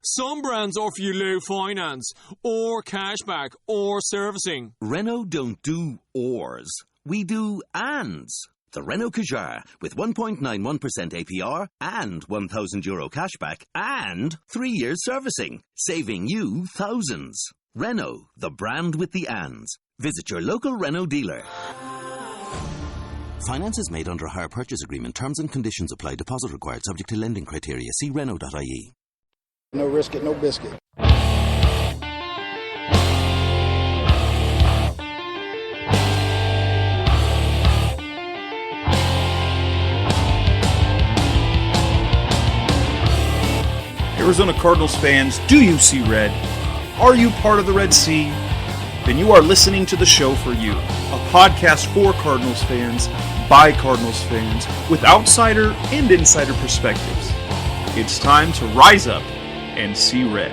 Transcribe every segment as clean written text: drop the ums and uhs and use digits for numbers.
Some brands offer you low finance, or cashback, or servicing. Renault don't do ors. We do ands. The Renault Kadjar with 1.91% APR and €1,000 cashback and 3 years servicing, saving you thousands. Renault, the brand with the ands. Visit your local Renault dealer. Finance is made under a hire purchase agreement. Terms and conditions apply. Deposit required. Subject to lending criteria. See Renault.ie. No risk it, no biscuit. Arizona Cardinals fans, do you see red? Are you part of the Red Sea? Then you are listening to the show for you. A podcast for Cardinals fans, by Cardinals fans, with outsider and insider perspectives. It's time to rise up and see red.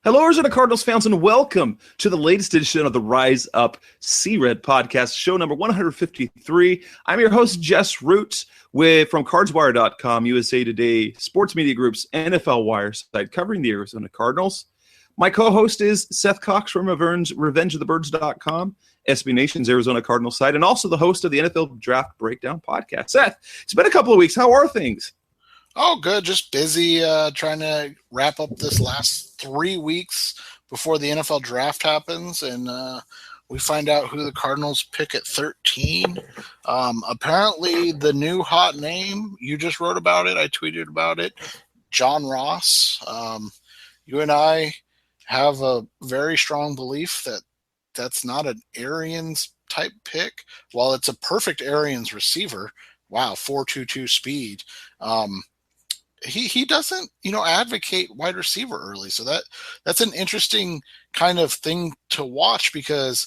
Hello, Arizona Cardinals fans, and welcome to the latest edition of the Rise Up See Red podcast, show number 153. I'm your host, Jess Root, from CardsWire.com, USA Today, Sports Media Group's NFL Wire site, covering the Arizona Cardinals. My co-host is Seth Cox from RevengeOfTheBirds.com, SB Nation's Arizona Cardinals site, and also the host of the NFL Draft Breakdown podcast. Seth, it's been a couple of weeks. How are things? Oh, good. Just busy trying to wrap up this last 3 weeks before the NFL draft happens, and we find out who the Cardinals pick at 13. Apparently, the new hot name, you just wrote about it. I tweeted about it. John Ross. You and I have a very strong belief that that's not an Arians type pick. While it's a perfect Arians receiver, wow, 4.22 speed. He doesn't, advocate wide receiver early. So that's an interesting kind of thing to watch, because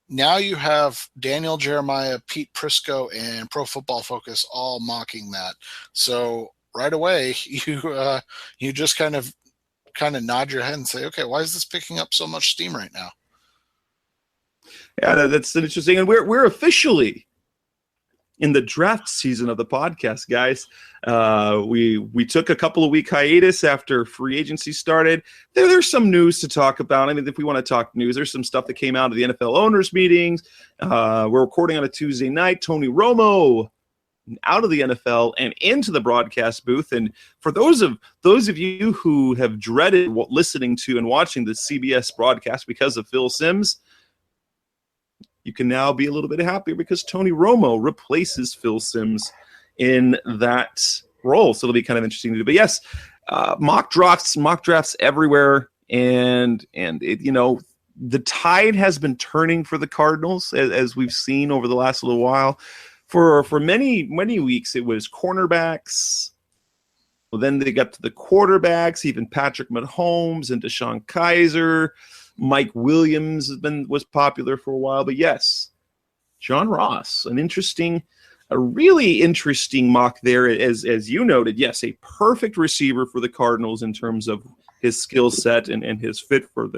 now you have Daniel Jeremiah, Pete Prisco, and Pro Football Focus all mocking that. So right away, you just kind of nod your head and say, okay, why is this picking up so much steam right now? Yeah, that's interesting. And we're officially in the draft season of the podcast, guys. We took a couple of week hiatus after free agency started. There's some news to talk about. I mean, if we want to talk news, there's some stuff that came out of the NFL owners meetings. We're recording on a Tuesday night. Tony Romo out of the NFL and into the broadcast booth. And for those of you who have dreaded listening to and watching the CBS broadcast because of Phil Simms, you can now be a little bit happier because Tony Romo replaces Phil Simms in that role. So it'll be kind of interesting to do. But yes, mock drafts everywhere. And it, the tide has been turning for the Cardinals, as we've seen over the last little while. For many, many weeks, it was cornerbacks. Well, then they got to the quarterbacks, even Patrick Mahomes and Deshaun Kaiser. Mike Williams was popular for a while. But yes, John Ross, a really interesting mock there, as you noted. Yes, a perfect receiver for the Cardinals in terms of his skill set and his fit for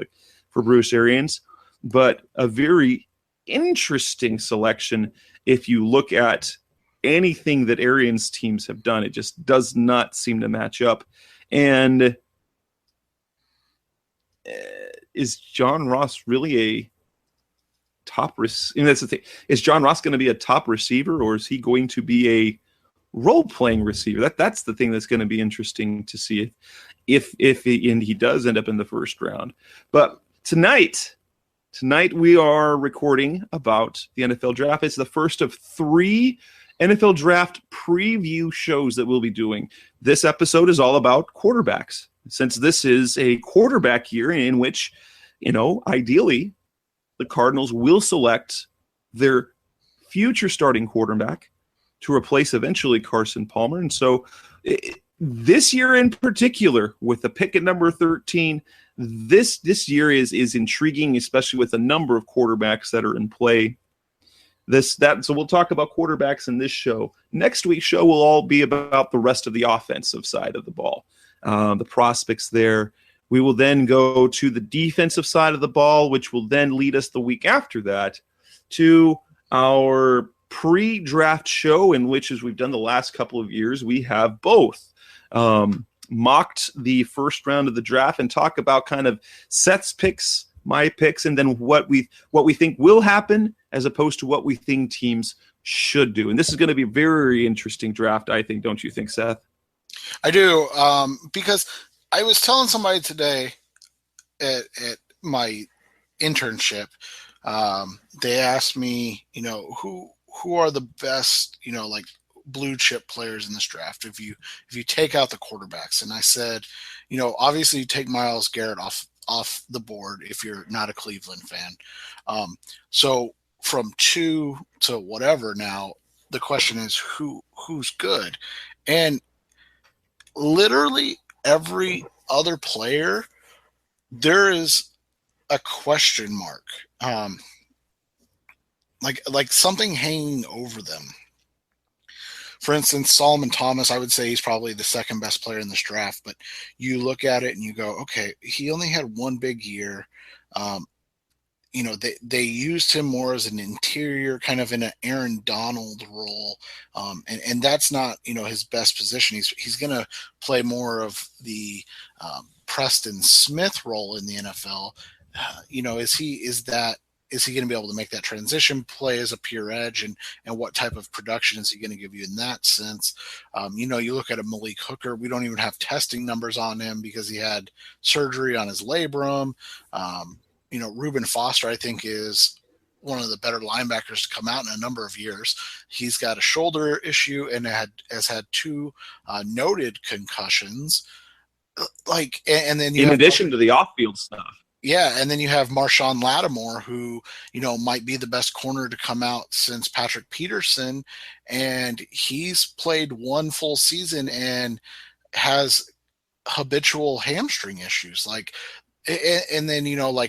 Bruce Arians. But a very interesting selection if you look at anything that Arians teams have done. It just does not seem to match up. And is John Ross really a top receiver? That's the thing. Is John Ross going to be a top receiver, or is he going to be a role-playing receiver? That's the thing that's going to be interesting to see if he does end up in the first round. But tonight we are recording about the NFL draft. It's the first of 3 NFL draft preview shows that we'll be doing. This episode is all about quarterbacks, since this is a quarterback year in which, ideally the Cardinals will select their future starting quarterback to replace eventually Carson Palmer. And so this year in particular, with the pick at number 13, this year is intriguing, especially with the number of quarterbacks that are in play. So we'll talk about quarterbacks in this show. Next week's show will all be about the rest of the offensive side of the ball, the prospects there. We will then go to the defensive side of the ball, which will then lead us the week after that to our pre-draft show in which, as we've done the last couple of years, we have both mocked the first round of the draft and talk about kind of Seth's picks, my picks, and then what we think will happen as opposed to what we think teams should do. And this is going to be a very interesting draft, I think. Don't you think, Seth? I do, because I was telling somebody today at my internship, they asked me, who are the best, like blue chip players in this draft if you take out the quarterbacks. And I said, obviously you take Myles Garrett off the board if you're not a Cleveland fan. So from 2 to whatever now, the question is who's good? And literally every other player, there is a question mark. Like something hanging over them. For instance, Solomon Thomas, I would say he's probably the second best player in this draft, but you look at it and you go, okay, he only had one big year. They used him more as an interior, kind of in an Aaron Donald role. And that's not, his best position. He's going to play more of the Preston Smith role in the NFL. Is he going to be able to make that transition play as a pure edge, and what type of production is he going to give you in that sense? You look at a Malik Hooker, we don't even have testing numbers on him because he had surgery on his labrum. Reuben Foster, I think, is one of the better linebackers to come out in a number of years. He's got a shoulder issue and has had 2 noted concussions. And then in addition to the off-field stuff. Yeah, and then you have Marshawn Lattimore, who, might be the best corner to come out since Patrick Peterson, and he's played 1 full season and has habitual hamstring issues. And then,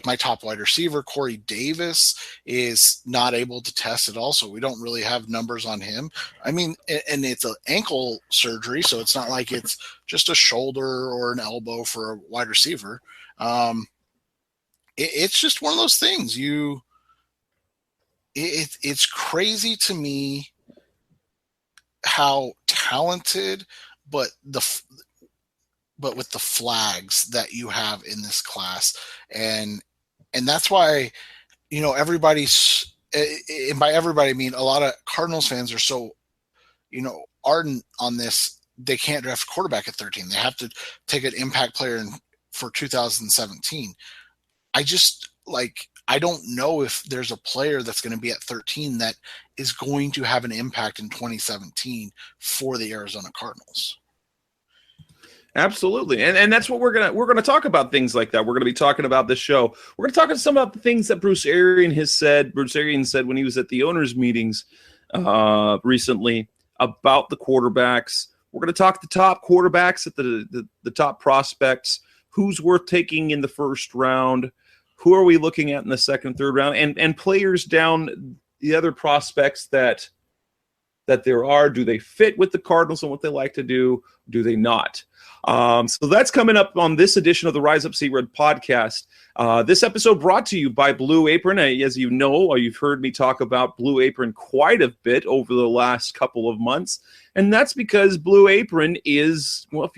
my top wide receiver, Corey Davis, is not able to test at all, so we don't really have numbers on him. I mean, and it's an ankle surgery, so it's not like it's just a shoulder or an elbow for a wide receiver. It's just one of those things. It's crazy to me how talented, but with the flags that you have in this class, and that's why everybody's, and by everybody I mean a lot of Cardinals fans are so ardent on this. They can't draft a quarterback at 13. They have to take an impact player for 2017. I don't know if there's a player that's going to be at 13 that is going to have an impact in 2017 for the Arizona Cardinals. Absolutely. And that's what we're going to talk about, things like that. We're going to be talking about this show. We're going to talk some about the things that Bruce Arians has said. Bruce Arians said when he was at the owners' meetings recently about the quarterbacks. We're going to talk the top quarterbacks at the top prospects. Who's worth taking in the first round? Who are we looking at in the second, third round? And players down the other prospects that there are. Do they fit with the Cardinals and what they like to do? Do they not? So that's coming up on this edition of the Rise Up See Red podcast. This episode brought to you by Blue Apron. As you know, you've heard me talk about Blue Apron quite a bit over the last couple of months. And that's because Blue Apron is, well,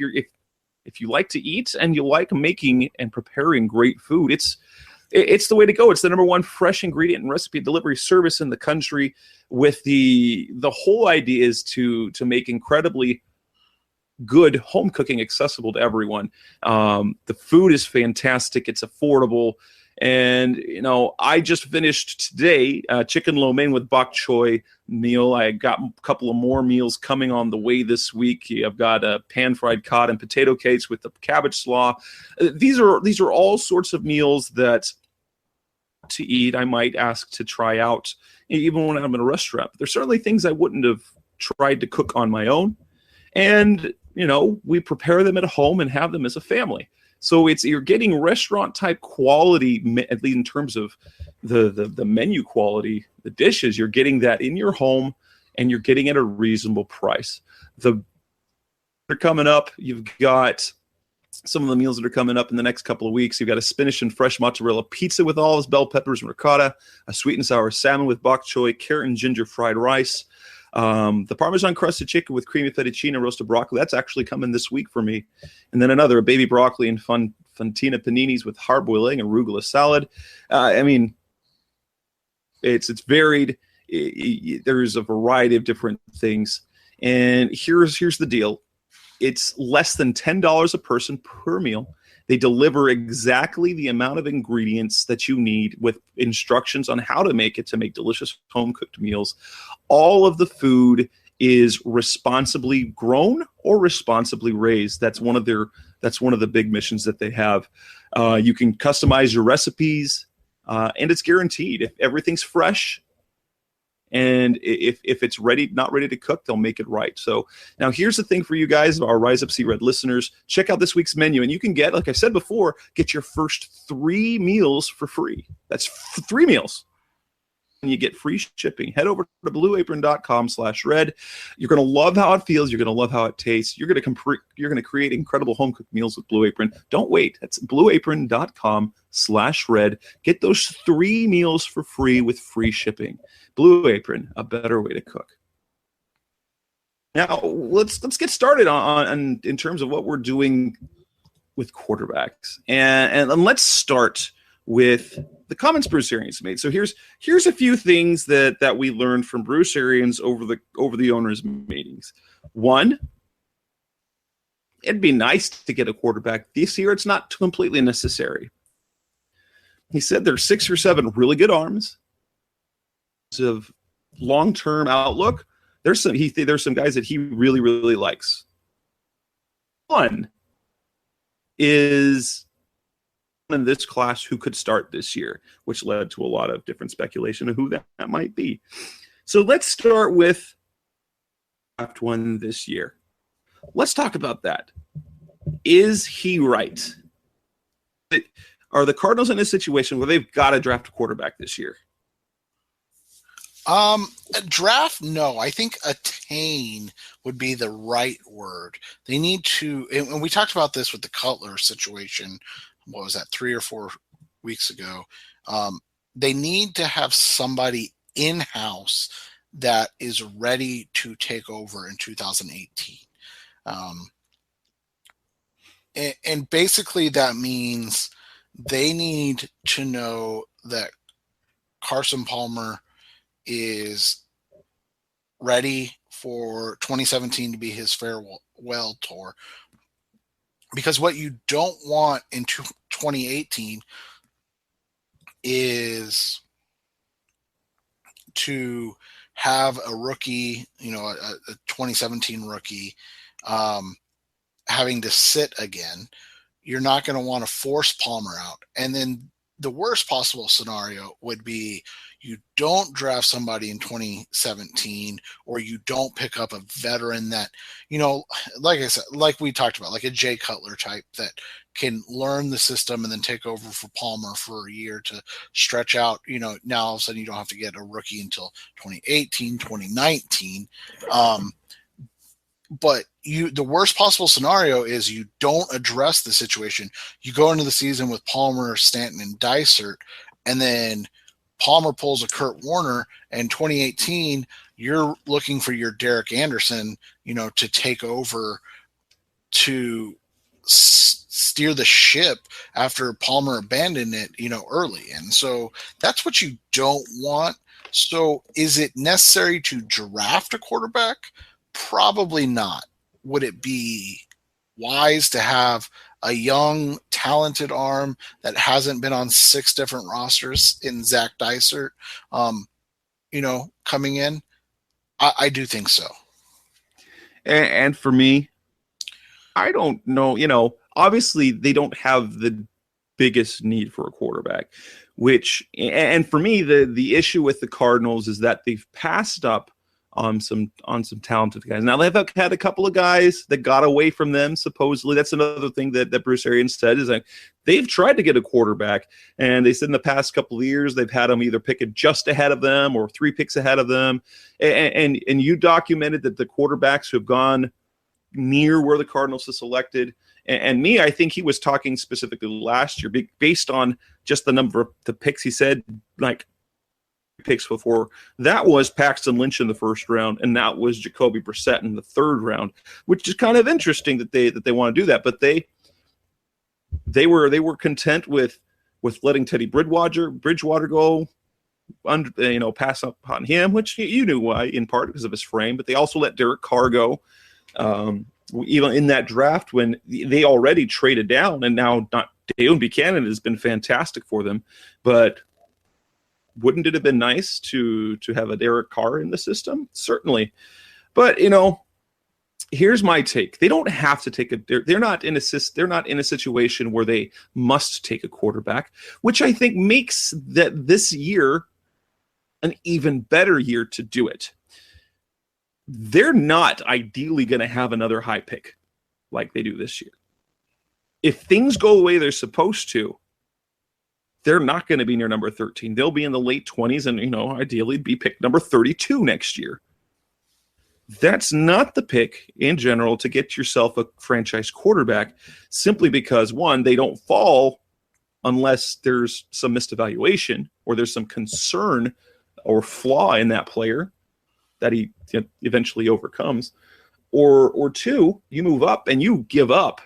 if you like to eat and you like making and preparing great food, it's the way to go. It's the number 1 fresh ingredient and recipe delivery service in the country, with the whole idea is to make incredibly good home cooking accessible to everyone. The food is fantastic. It's affordable. And, I just finished today chicken lo mein with bok choy meal. I got a couple of more meals coming on the way this week. I've got a pan-fried cod and potato cakes with the cabbage slaw. These are all sorts of meals that to eat I might ask to try out even when I'm in a restaurant. But there's certainly things I wouldn't have tried to cook on my own. And, we prepare them at home and have them as a family. So you're getting restaurant type quality, at least in terms of the menu quality, the dishes. You're getting that in your home, and you're getting at a reasonable price. They're coming up. You've got some of the meals that are coming up in the next couple of weeks. You've got a spinach and fresh mozzarella pizza with olives, bell peppers, and ricotta, a sweet and sour salmon with bok choy, carrot and ginger fried rice, the Parmesan crusted chicken with creamy fettuccine and roasted broccoli. That's actually coming this week for me. And then a baby broccoli and fontina paninis with hard-boiled egg and arugula salad. It's varied. There's a variety of different things. And here's the deal. It's less than $10 a person per meal. They deliver exactly the amount of ingredients that you need with instructions on how to make delicious home-cooked meals. All of the food is responsibly grown or responsibly raised. That's one of the big missions that they have. You can customize your recipes, and it's guaranteed. If everything's fresh, and if it's not ready to cook, they'll make it right. So now here's the thing for you guys, our Rise Up See Red listeners. Check out this week's menu, and you can get, like I said before, get your first 3 meals for free. That's 3 meals. And you get free shipping. Head over to blueapron.com/red. You're going to love how it feels. You're going to love how it tastes. You're going to create incredible home cooked meals with Blue Apron. Don't wait. That's blueapron.com/red. Get those 3 meals for free with free shipping. Blue Apron, a better way to cook. Now let's get started on in terms of what we're doing with quarterbacks, and let's start with the comments Bruce Arians made. So here's a few things that we learned from Bruce Arians over the owners' meetings. One, it'd be nice to get a quarterback this year. It's not completely necessary. He said there's 6 or 7 really good arms of long-term outlook. There's some guys that he really, really likes. One is in this class who could start this year, which led to a lot of different speculation of who that might be. So let's start with draft 1 this year. Let's talk about that. Is he right? Are the Cardinals in a situation where they've got to draft a quarterback this year? A draft, no. I think attain would be the right word. They need to, and we talked about this with the Cutler situation. What was that, 3 or 4 weeks ago? They need to have somebody in-house that is ready to take over in 2018. And basically that means they need to know that Carson Palmer is ready for 2017 to be his farewell tour. Because what you don't want in 2018 is to have a rookie, a 2017 rookie, having to sit again. You're not going to want to force Palmer out. And then the worst possible scenario would be you don't draft somebody in 2017, or you don't pick up a veteran that, like I said, like we talked about, like a Jay Cutler type that can learn the system and then take over for Palmer for a year to stretch out. Now all of a sudden you don't have to get a rookie until 2018, 2019. But the worst possible scenario is you don't address the situation. You go into the season with Palmer, Stanton, and Dysert, and then Palmer pulls a Kurt Warner, and 2018, you're looking for your Derek Anderson, to take over to steer the ship after Palmer abandoned it, early. And so that's what you don't want. So is it necessary to draft a quarterback? Probably not. Would it be wise to have a young, talented arm that hasn't been on 6 different rosters in Zach Dysert, coming in? I do think so. And for me, I don't know. Obviously they don't have the biggest need for a quarterback, and for me, the issue with the Cardinals is that they've passed up on some talented guys. Now they've had a couple of guys that got away from them. Supposedly, that's another thing that Bruce Arians said, is like they've tried to get a quarterback, and they said in the past couple of years they've had them either pick it just ahead of them or 3 picks ahead of them. And you documented that the quarterbacks who have gone near where the Cardinals have selected. And me, I think he was talking specifically last year based on just the number of the picks. He said like picks before. That was Paxton Lynch in the first round, and that was Jacoby Brissett in the third round, which is kind of interesting that they want to do that. But they were content with letting Teddy Bridgewater go, pass up on him, which you knew why, in part because of his frame. But they also let Derek Carr go. Even in that draft when they already traded down, and now not Dale Buchanan has been fantastic for them, but wouldn't it have been nice to have a Derek Carr in the system? Certainly. But here's my take. They don't have to take they're not in a situation where they must take a quarterback, which I think makes that this year an even better year to do it. They're not ideally going to have another high pick like they do this year. If things go the way they're supposed to, they're not going to be near number 13. They'll be in the late 20s and, ideally be picked number 32 next year. That's not the pick in general to get yourself a franchise quarterback, simply because, one, they don't fall unless there's some missed evaluation or there's some concern or flaw in that player that he eventually overcomes, or two, you move up and you give up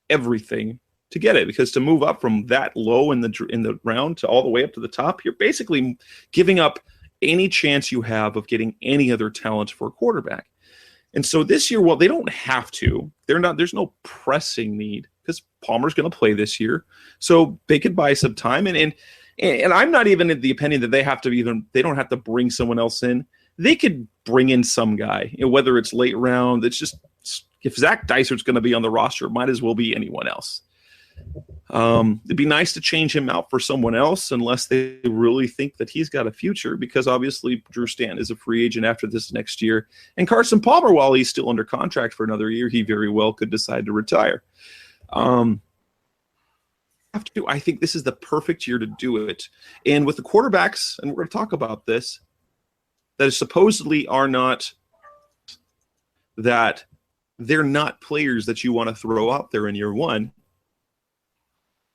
everything to get it, because to move up from that low in the round to all the way up to the top, you're basically giving up any chance you have of getting any other talent for a quarterback. And so this year, well, they don't have to. There's no pressing need because Palmer's going to play this year, so they could buy some time. And I'm not even in the opinion that they don't have to bring someone else in. They could bring in some guy, whether it's late round. It's just, if Zach Dysart's going to be on the roster, it might as well be anyone else. It'd be nice to change him out for someone else unless they really think that he's got a future, because obviously Drew Stanton is a free agent after this next year. And Carson Palmer, while he's still under contract for another year, he very well could decide to retire. I think this is the perfect year to do it. And with the quarterbacks, and we're going to talk about this, that supposedly are not, that they're not players that you want to throw out there in year one.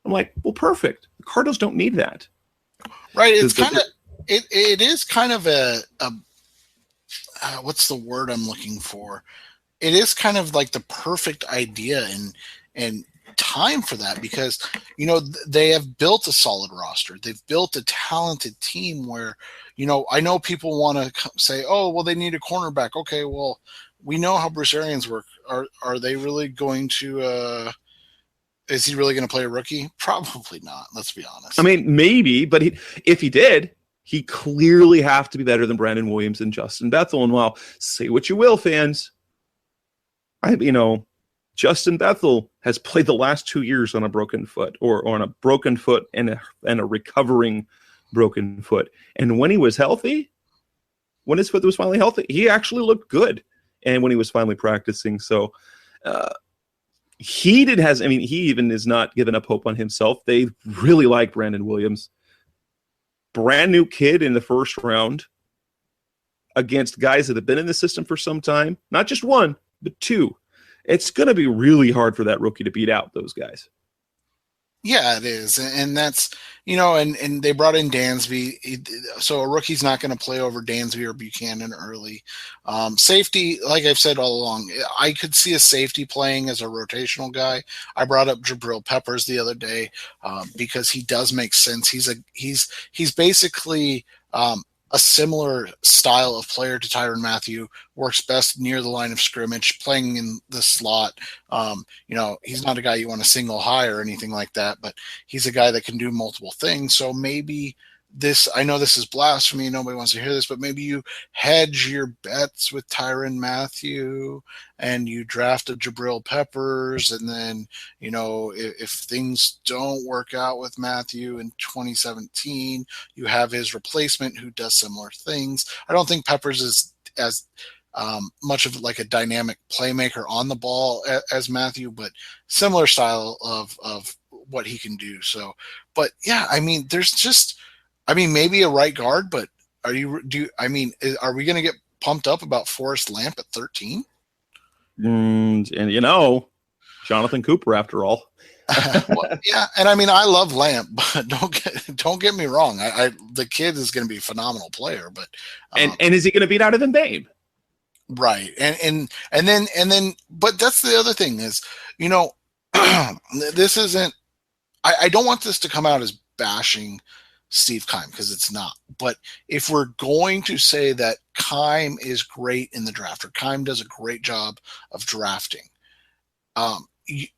I'm like, well, perfect. The Cardinals don't need that. Right. It's kind of, it is kind of a what's the word I'm looking for? It is kind of like the perfect idea and time for that, because, they have built a solid roster. They've built a talented team where, I know people want to say, oh, well, they need a cornerback. Okay, well, we know how Bruce Arians work. Are they really going to is he really going to play a rookie? Probably not. Let's be honest. I mean, maybe, but if he did, he clearly have to be better than Brandon Williams and Justin Bethel. And while, say what you will, fans, Justin Bethel has played the last 2 years on a broken foot, or on a broken foot and a recovering broken foot. And when he was healthy, when his foot was finally healthy, he actually looked good. And when he was finally practicing, so he even is not giving up hope on himself. They really like Brandon Williams. Brand new kid in the first round against guys that have been in the system for some time. Not just one, but two. It's going to be really hard for that rookie to beat out those guys. Yeah, it is. And that's, and they brought in Dansby. So a rookie's not going to play over Dansby or Buchanan early. Safety, like I've said all along, I could see a safety playing as a rotational guy. I brought up Jabril Peppers the other day because he does make sense. He's basically a similar style of player to Tyrann Mathieu, works best near the line of scrimmage, playing in the slot. He's not a guy you want to single high or anything like that, but he's a guy that can do multiple things. So maybe I know this is blasphemy, nobody wants to hear this, but maybe you hedge your bets with Tyrann Mathieu and you draft a Jabril Peppers, and then, if things don't work out with Mathieu in 2017, you have his replacement who does similar things. I don't think Peppers is as much of like a dynamic playmaker on the ball as Mathieu, but similar style of what he can do. So, but yeah, there's just, maybe a right guard, but are we going to get pumped up about Forrest Lamp at 13? And Jonathan Cooper, after all. Well, yeah, and I mean, I love Lamp, but don't get me wrong. The kid is going to be a phenomenal player, but and is he going to beat out of him, Babe? Right, and then, but that's the other thing is, this isn't. I don't want this to come out as bashing Steve Keim, because it's not. But if we're going to say that Keim is great in the draft, or Keim does a great job of drafting,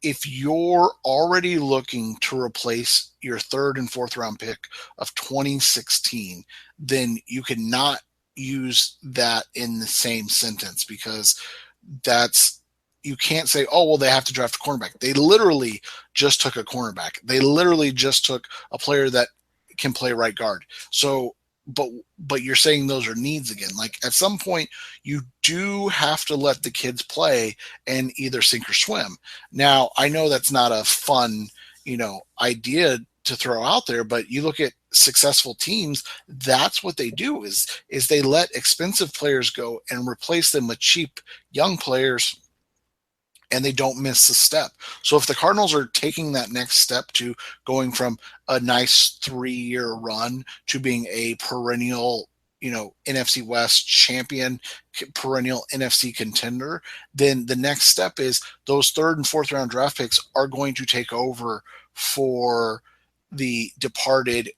if you're already looking to replace your third and fourth round pick of 2016, then you cannot use that in the same sentence, because you can't say, oh, well, they have to draft a cornerback. They literally just took a cornerback. They literally just took a player that can play right guard. So, but you're saying those are needs again. Like, at some point, you do have to let the kids play and either sink or swim. Now, I know that's not a fun, idea to throw out there, but you look at successful teams, that's what they do is they let expensive players go and replace them with cheap young players, and they don't miss a step. So if the Cardinals are taking that next step to going from a nice 3-year run to being a perennial, NFC West champion, perennial NFC contender, then the next step is those third and fourth round draft picks are going to take over for the departed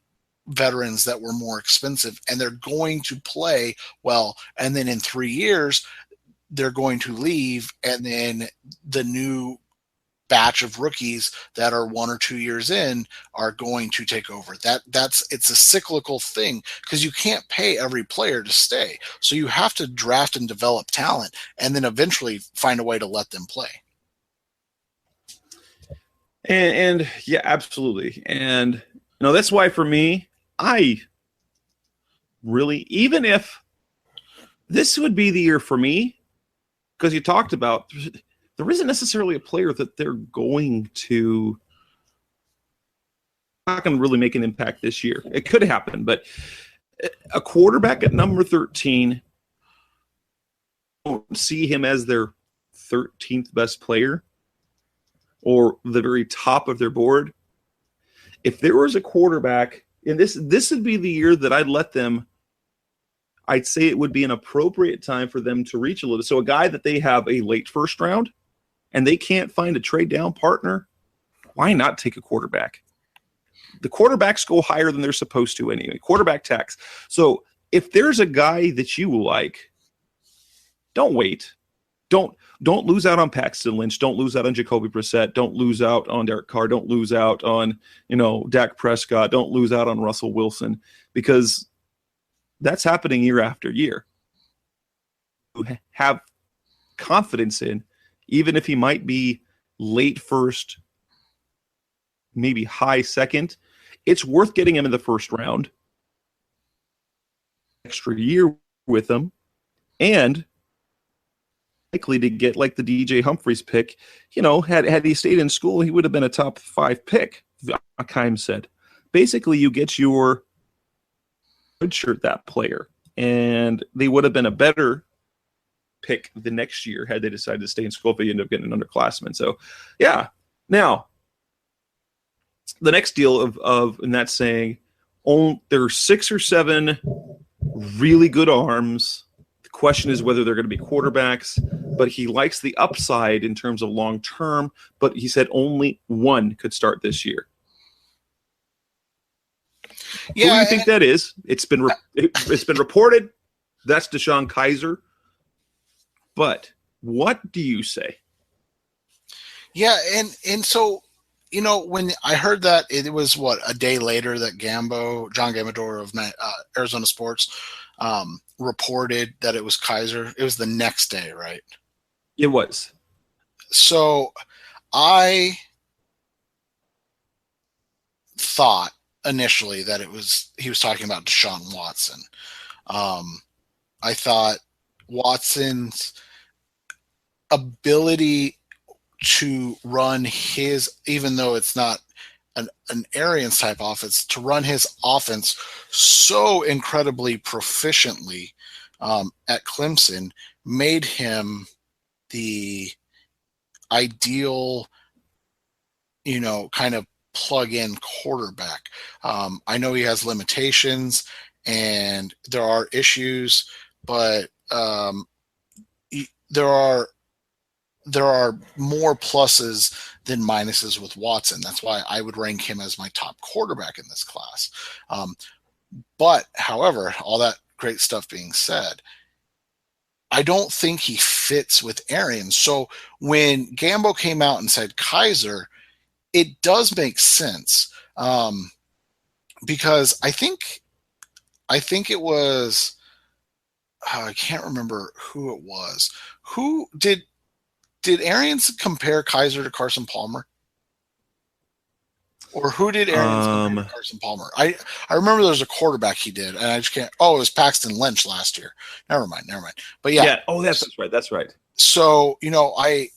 veterans that were more expensive, and they're going to play well. And then in 3 years, they're going to leave, and then the new batch of rookies that are 1 or 2 years in are going to take over. It's a cyclical thing, because you can't pay every player to stay. So you have to draft and develop talent, and then eventually find a way to let them play. And yeah, absolutely. And that's why for me, I really, even if this would be the year for me, because you talked about there isn't necessarily a player that they're going to not going to really make an impact this year. It could happen, but a quarterback at number 13, I don't see him as their 13th best player or the very top of their board. If there was a quarterback, and this would be the year that I'd say it would be an appropriate time for them to reach a little. So a guy that they have a late first round and they can't find a trade down partner, why not take a quarterback? The quarterbacks go higher than they're supposed to anyway. Quarterback tax. So if there's a guy that you like, don't wait. Don't lose out on Paxton Lynch. Don't lose out on Jacoby Brissett. Don't lose out on Derek Carr. Don't lose out on, Dak Prescott. Don't lose out on Russell Wilson, because that's happening year after year. You have confidence in, even if he might be late first, maybe high second, it's worth getting him in the first round. Extra year with him, and likely to get like the DJ Humphries pick. Had he stayed in school, he would have been a top 5 pick, Keim said. Basically, you get your redshirt that player, and they would have been a better pick the next year had they decided to stay in school if they ended up getting an underclassman. So, yeah. Now, the next deal of and that's saying there are 6 or 7 really good arms. The question is whether they're going to be quarterbacks, but he likes the upside in terms of long term, but he said only one could start this year. Yeah, who do you think that is? It's been reported that's Deshaun Kaiser. But what do you say? Yeah, and so when I heard that, it was a day later that John Gambador of Arizona Sports reported that it was Kaiser. It was the next day, right? It was. So I thought initially that he was talking about Deshaun Watson. I thought Watson's ability to run his, even though it's not an Arians type offense, to run his offense so incredibly proficiently at Clemson made him the ideal, kind of plug-in quarterback. I know he has limitations and there are issues, but there are more pluses than minuses with Watson. That's why I would rank him as my top quarterback in this class. But, however, all that great stuff being said, I don't think he fits with Arians. So when Gambo came out and said Kaiser, it does make sense, because I think it was, I can't remember who it was. Who did Arians compare Kaiser to Carson Palmer? Or who did Arians compare to Carson Palmer? I remember there was a quarterback he did, and I just can't. Oh, it was Paxton Lynch last year. Never mind. But yeah. Oh, that's right. So, a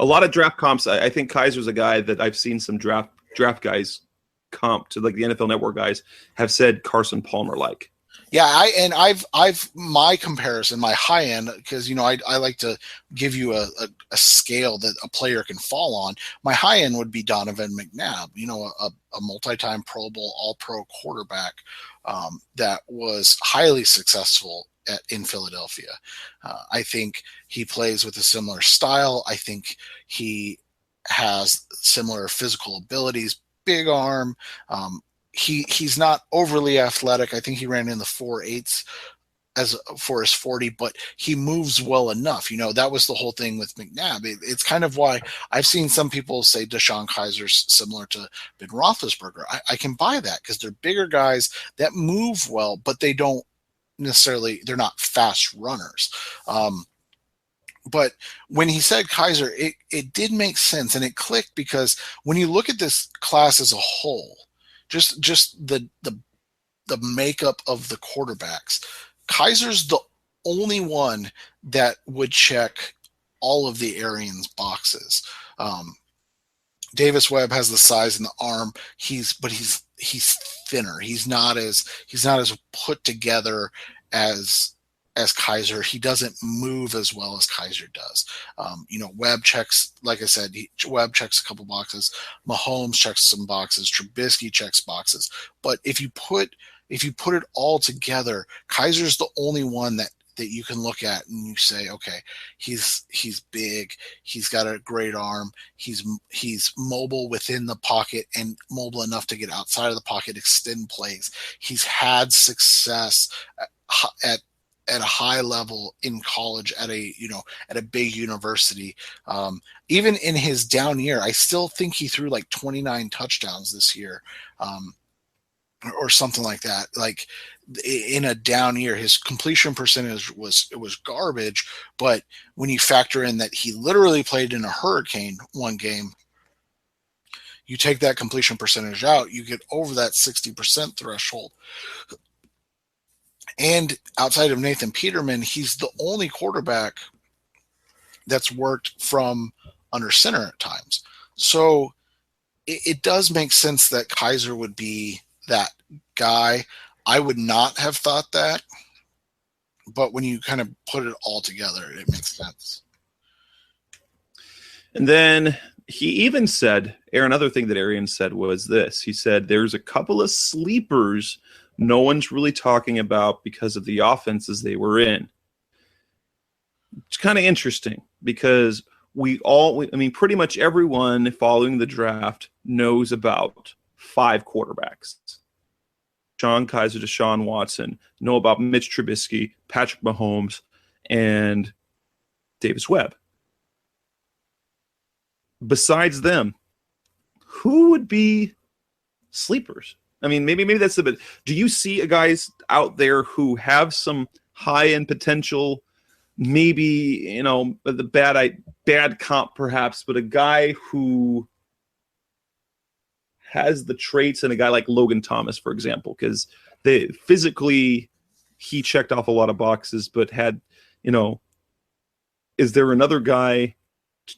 lot of draft comps. I think Kaiser's a guy that I've seen some draft guys comp to, like the NFL Network guys have said Carson Palmer like. Yeah, I've my comparison, my high end, because I like to give you a scale that a player can fall on. My high end would be Donovan McNabb, a multi-time Pro Bowl, All-Pro quarterback that was highly successful in Philadelphia. I think he plays with a similar style. I think he has similar physical abilities, big arm. He's not overly athletic. I think he ran in the 4.8s as for his 40, but he moves well enough. That was the whole thing with McNabb. It's kind of why I've seen some people say Deshaun Kaiser's similar to Ben Roethlisberger. I can buy that because they're bigger guys that move well, but they don't necessarily, they're not fast runners. But when he said Kaiser, it did make sense, and it clicked because when you look at this class as a whole, just the makeup of the quarterbacks, Kaiser's the only one that would check all of the Arians boxes. Davis Webb has the size and the arm. He's thinner. He's not as put together as Kaiser. He doesn't move as well as Kaiser does. Webb checks, like I said, Webb checks a couple boxes. Mahomes checks some boxes. Trubisky checks boxes. But if you put it all together, Kaiser's the only one that you can look at and you say, okay, he's big. He's got a great arm. He's mobile within the pocket and mobile enough to get outside of the pocket, extend plays. He's had success at a high level in college at a big university. Even in his down year, I still think he threw like 29 touchdowns this year, or something like that. Like in a down year, his completion percentage was garbage. But when you factor in that he literally played in a hurricane one game, you take that completion percentage out, you get over that 60% threshold. And outside of Nathan Peterman, he's the only quarterback that's worked from under center at times. So it does make sense that Kaiser would be that guy. I would not have thought that, but when you kind of put it all together, it makes sense. And then he even said, another thing that Arian said was this. He said, there's a couple of sleepers no one's really talking about because of the offenses they were in. It's kind of interesting because pretty much everyone following the draft knows about 5 quarterbacks. Sean Kaiser, Deshaun Watson, know about Mitch Trubisky, Patrick Mahomes, and Davis Webb. Besides them, who would be sleepers? I mean, maybe that's a bit. Do you see guys out there who have some high-end potential? Maybe the bad comp perhaps, but a guy who has the traits, and a guy like Logan Thomas, for example, because physically he checked off a lot of boxes, but had is there another guy?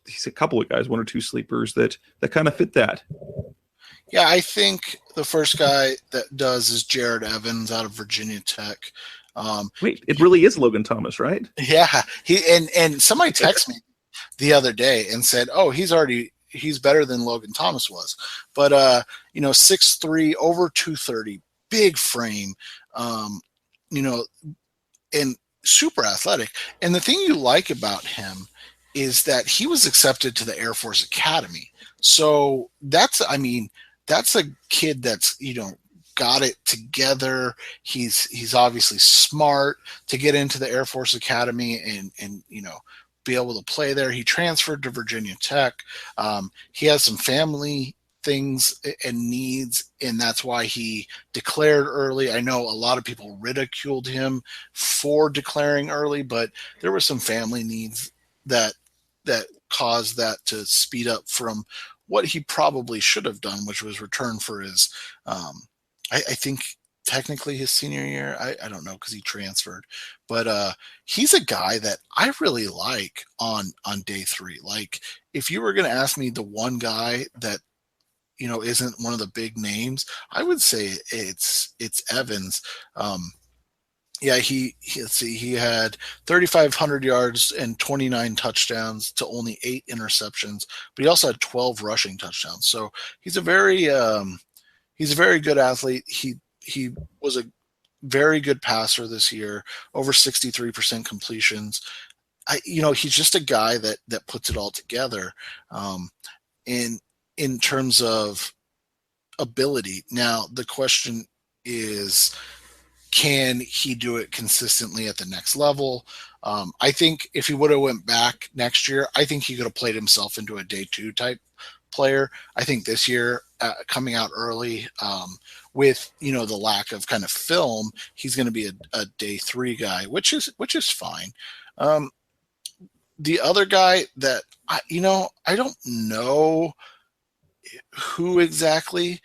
He's a couple of guys, 1 or 2 sleepers that kind of fit that. Yeah, I think the first guy that does is Jared Evans out of Virginia Tech. Wait, it really is Logan Thomas, right? Yeah, and somebody texted me the other day and said, "Oh, he's better than Logan Thomas was," but 6'3", over 230, big frame, you know, and super athletic. And the thing you like about him is that he was accepted to the Air Force Academy. So that's a kid that's, got it together. He's obviously smart to get into the Air Force Academy and be able to play there. He transferred to Virginia Tech. He has some family things and needs, and that's why he declared early. I know a lot of people ridiculed him for declaring early, but there were some family needs that caused that to speed up from what he probably should have done, which was return for his I think technically his senior year. I don't know because he transferred, but he's a guy that I really like on day 3. Like, if you were going to ask me the one guy that isn't one of the big names, I would say it's Evans. Yeah, let's see, he had 3,500 yards and 29 touchdowns to only 8 interceptions, but he also had 12 rushing touchdowns. So he's a very good athlete. He was a very good passer this year, over 63% completions. He's just a guy that puts it all together. In terms of ability. Now, the question is, can he do it consistently at the next level? I think if he would have went back next year, I think he could have played himself into a day 2 type player. I think this year, coming out early, with the lack of kind of film, he's going to be a day 3 guy, which is fine. The other guy that I don't know who exactly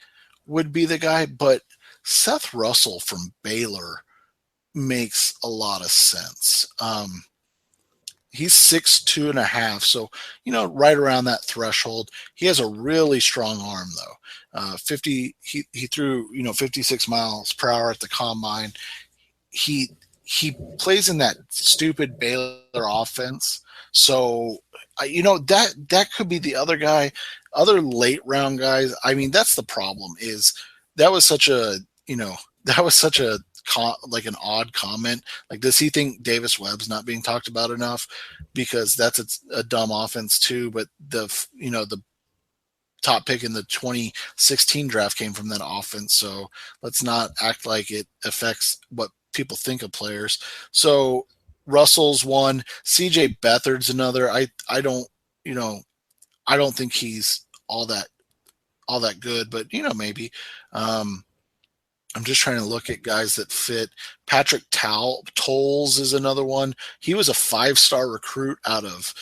would be the guy, but Seth Russell from Baylor makes a lot of sense. He's 6'2.5", so right around that threshold. He has a really strong arm though. He threw 56 miles per hour at the combine. He plays in that stupid Baylor offense, so that could be the other guy. Other late round guys. I mean, that's the problem. Is that was such a like an odd comment. Like, does he think Davis Webb's not being talked about enough? Because that's a dumb offense too. But the top pick in the 2016 draft came from that offense. So let's not act like it affects what people think of players. So Russell's one. CJ Beathard's another. I don't think he's all that good, but maybe. I'm just trying to look at guys that fit. Patrick Tolles is another one. He was a 5-star recruit out of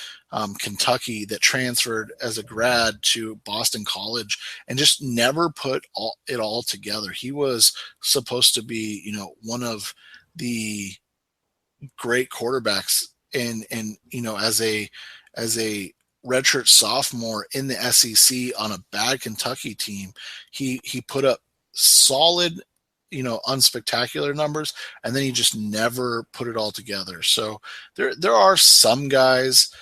Kentucky that transferred as a grad to Boston College and just never put it all together. He was supposed to be, one of the great quarterbacks, and as a redshirt sophomore in the SEC on a bad Kentucky team, he put up solid, unspectacular numbers, and then he just never put it all together. So there are some guys,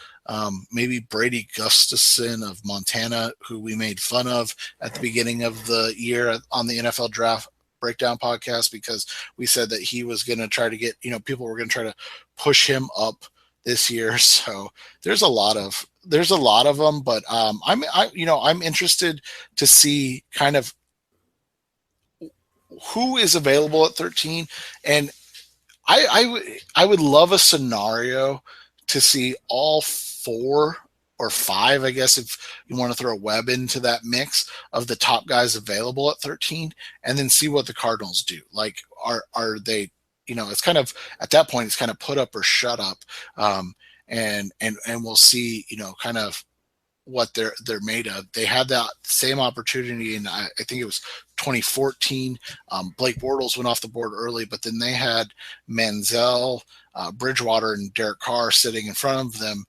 maybe Brady Gustafson of Montana, who we made fun of at the beginning of the year on the NFL Draft Breakdown podcast, because we said that he was going to try to get, people were going to try to push him up this year. So there's a lot of them, but I'm interested to see kind of who is available at 13. And I would love a scenario to see all 4 or 5, I guess, if you want to throw Webb into that mix, of the top guys available at 13, and then see what the Cardinals do. Like, are they, it's kind of, at that point, it's kind of put up or shut up. And we'll see, kind of what they're made of. They had that same opportunity, and I think it was 2014. Blake Bortles went off the board early, but then they had Manziel, Bridgewater, and Derek Carr sitting in front of them.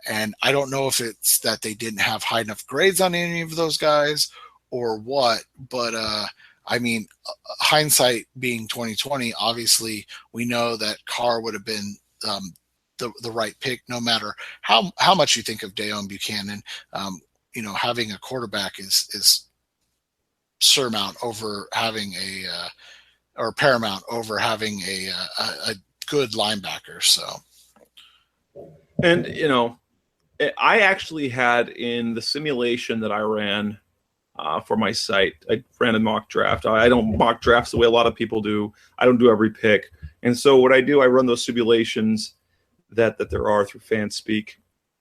And I don't know if it's that they didn't have high enough grades on any of those guys or what, but I mean, hindsight being 2020, obviously we know that Carr would have been the right pick, no matter how much you think of Deone Buchanan. Having a quarterback is paramount over having a good linebacker. So, and I actually had in the simulation that I ran for my site, I ran a mock draft. I don't mock drafts the way a lot of people do. I don't do every pick. And so what I do, I run those simulations that there are through FanSpeak.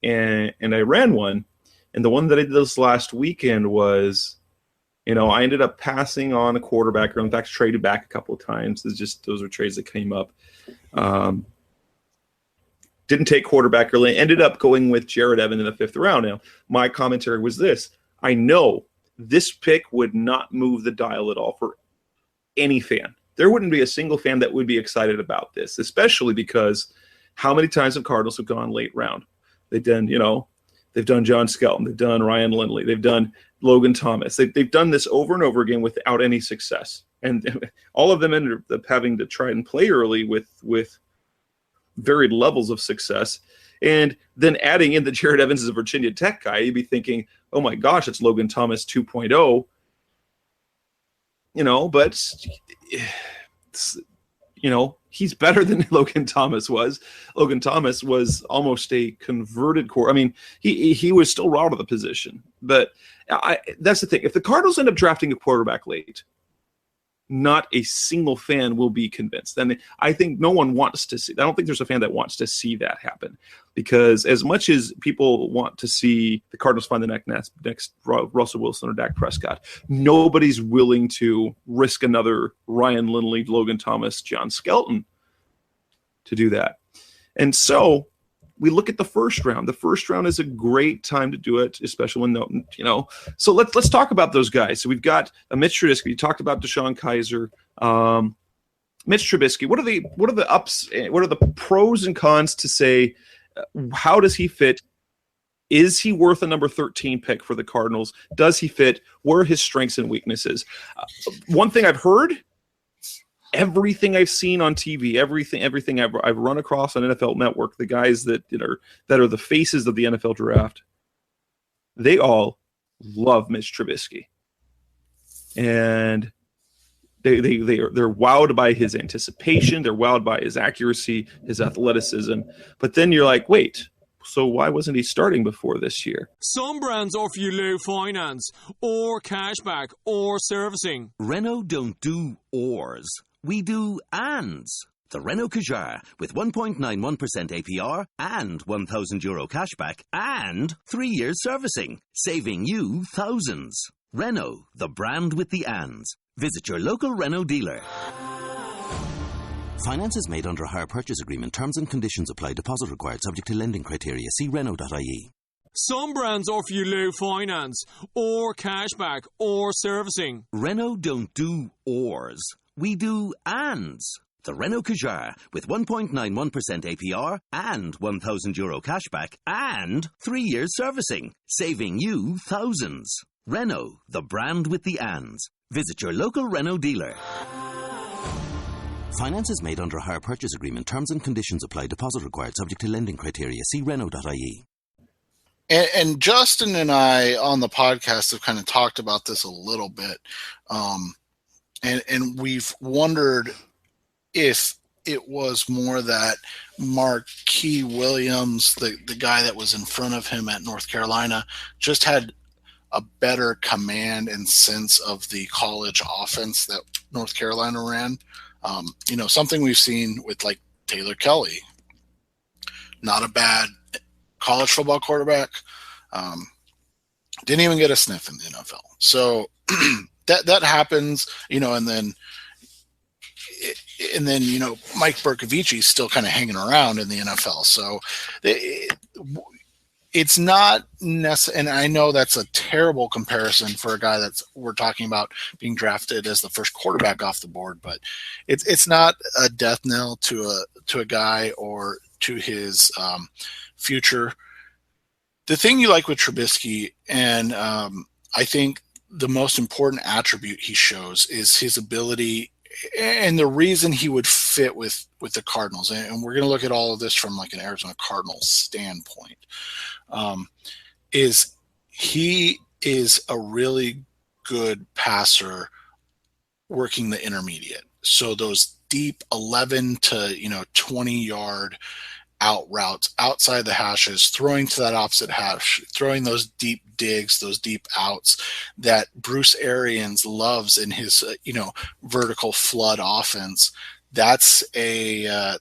And I ran one. And the one that I did this last weekend was, I ended up passing on a quarterback, or in fact traded back a couple of times. Those are trades that came up. Didn't take quarterback early. Ended up going with Jared Evans in the 5th round. Now, my commentary was this. I know this pick would not move the dial at all for any fan. There wouldn't be a single fan that would be excited about this, especially because how many times have Cardinals have gone late round? They've done John Skelton. They've done Ryan Lindley. They've done Logan Thomas. They've done this over and over again without any success. And all of them ended up having to try and play early with varied levels of success. And then adding in the Jared Evans is a Virginia Tech guy, you'd be thinking, oh my gosh, it's Logan Thomas 2.0. But he's better than Logan Thomas was. Logan Thomas was almost a converted core. I mean, he was still raw to the position. But that's the thing. If the Cardinals end up drafting a quarterback late, not a single fan will be convinced. And I think no one wants to see. I don't think there's a fan that wants to see that happen, because as much as people want to see the Cardinals find the next Russell Wilson or Dak Prescott, nobody's willing to risk another Ryan Lindley, Logan Thomas, John Skelton to do that. And so we look at the first round. The first round is a great time to do it, especially when, So let's talk about those guys. So we've got Mitch Trubisky. You talked about Deshaun Kaiser. Mitch Trubisky. What are the ups? What are the pros and cons to say? How does he fit? Is he worth a number 13 pick for the Cardinals? Does he fit? Where are his strengths and weaknesses? One thing I've heard. Everything I've seen on TV, everything I've run across on NFL Network, the guys that are the faces of the NFL draft, they all love Mitch Trubisky, and they're wowed by his anticipation, they're wowed by his accuracy, his athleticism. But then you're like, wait, so why wasn't he starting before this year? Some brands offer you low finance, or cashback, or servicing. Renault don't do ors. We do ands. The Renault Kadjar with 1.91% APR and €1,000 cashback and 3 years servicing, saving you thousands. Renault, the brand with the ands. Visit your local Renault dealer. Finance is made under a hire purchase agreement. Terms and conditions apply. Deposit required subject to lending criteria. See Renault.ie. Some brands offer you low finance, or cashback, or servicing. Renault don't do ors. We do ands. The Renault Kadjar with 1.91% APR and €1,000 cashback and 3 years servicing, saving you thousands. Renault, the brand with the ands. Visit your local Renault dealer. Finance is made under a hire purchase agreement. Terms and conditions apply. Deposit required subject to lending criteria. See Renault.ie. And Justin and I on the podcast have kind of talked about this a little bit. And we've wondered if it was more that Marquis Williams, the guy that was in front of him at North Carolina, just had a better command and sense of the college offense that North Carolina ran. Something we've seen with like Taylor Kelly, not a bad college football quarterback. Didn't even get a sniff in the NFL. So that happens, and then Mike Berkovich is still kind of hanging around in the NFL. So it's not necessary. And I know that's a terrible comparison for a guy we're talking about being drafted as the first quarterback off the board, but it's not a death knell to a guy or to his future. The thing you like with Trubisky, and I think the most important attribute he shows is his ability, and the reason he would fit with the Cardinals. And we're going to look at all of this from like an Arizona Cardinals standpoint. Is he is a really good passer working the intermediate. So those deep 11 to 20-yard out routes outside the hashes, throwing to that opposite hash, throwing those deep digs, those deep outs that Bruce Arians loves in his vertical flood offense. That's a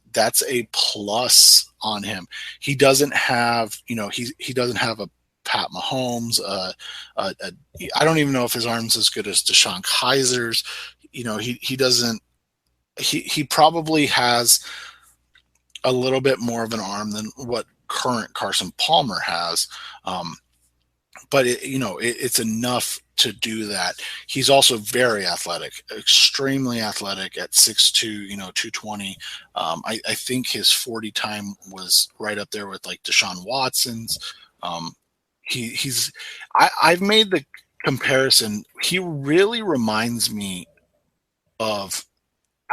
plus on him. He doesn't have he doesn't have a Pat Mahomes. I don't even know if his arm's as good as Deshaun Kaiser's. He doesn't. He probably has a little bit more of an arm than what current Carson Palmer has. But it's enough to do that. He's also very athletic, extremely athletic at 6'2", 220. I think his 40 time was right up there with like Deshaun Watson's. I've made the comparison. He really reminds me of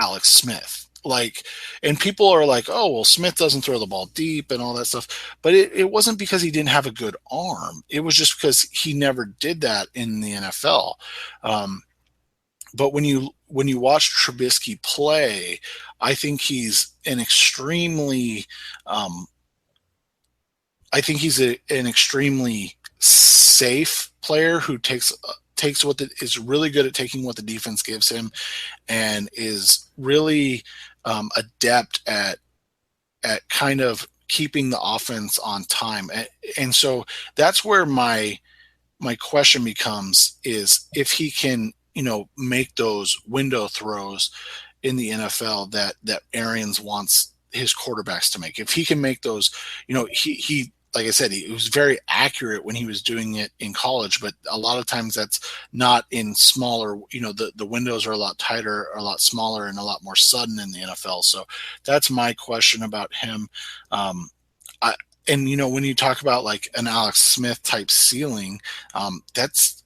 Alex Smith. And people are like, oh, well, Smith doesn't throw the ball deep and all that stuff. But it wasn't because he didn't have a good arm. It was just because he never did that in the NFL. But when you watch Trubisky play, I think he's an extremely an extremely safe player who takes is really good at taking what the defense gives him, and is really adept at kind of keeping the offense on time. And so that's where my question becomes, is if he can, make those window throws in the NFL that Arians wants his quarterbacks to make. If he can make those, he like I said, he was very accurate when he was doing it in college, but a lot of times that's not in smaller, the windows are a lot tighter, a lot smaller, and a lot more sudden in the NFL. So that's my question about him. When you talk about like an Alex Smith type ceiling, that's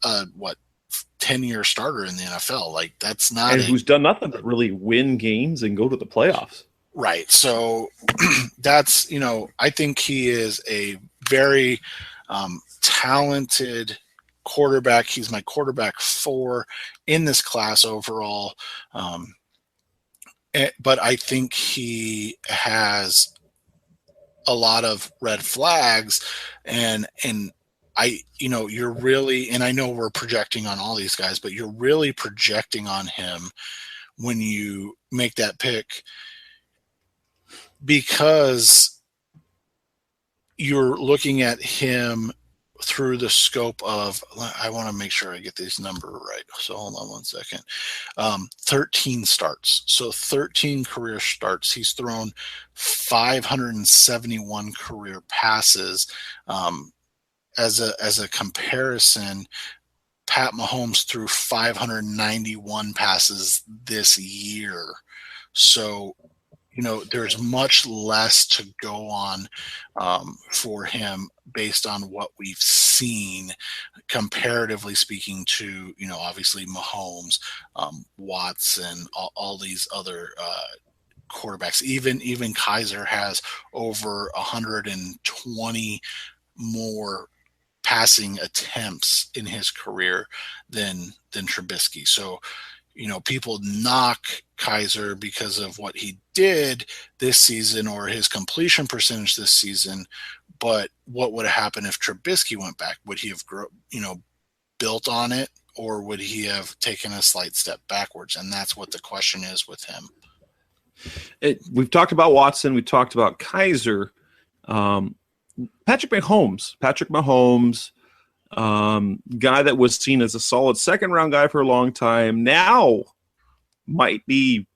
10-year starter in the NFL. Like that's not, and who's done nothing but really win games and go to the playoffs. Right. So that's, I think he is a very talented quarterback. He's my quarterback 4 in this class overall. But I think he has a lot of red flags, and you're really, and I know we're projecting on all these guys, but you're really projecting on him when you make that pick, because you're looking at him through the scope of, I want to make sure I get these numbers right. So hold on one second. 13 starts. So 13 career starts. He's thrown 571 career passes. As a comparison, Pat Mahomes threw 591 passes this year. So, there's much less to go on for him based on what we've seen, comparatively speaking to, obviously Mahomes, Watson, all these other quarterbacks. Even Kaiser has over 120 more passing attempts in his career than Trubisky. So, people knock Kaiser because of what he did this season or his completion percentage this season. But what would have happened if Trubisky went back? Would he have built on it, or would he have taken a slight step backwards? And that's what the question is with him. We've talked about Watson. We've talked about Kaiser. Patrick Mahomes, guy that was seen as a solid second-round guy for a long time, now might be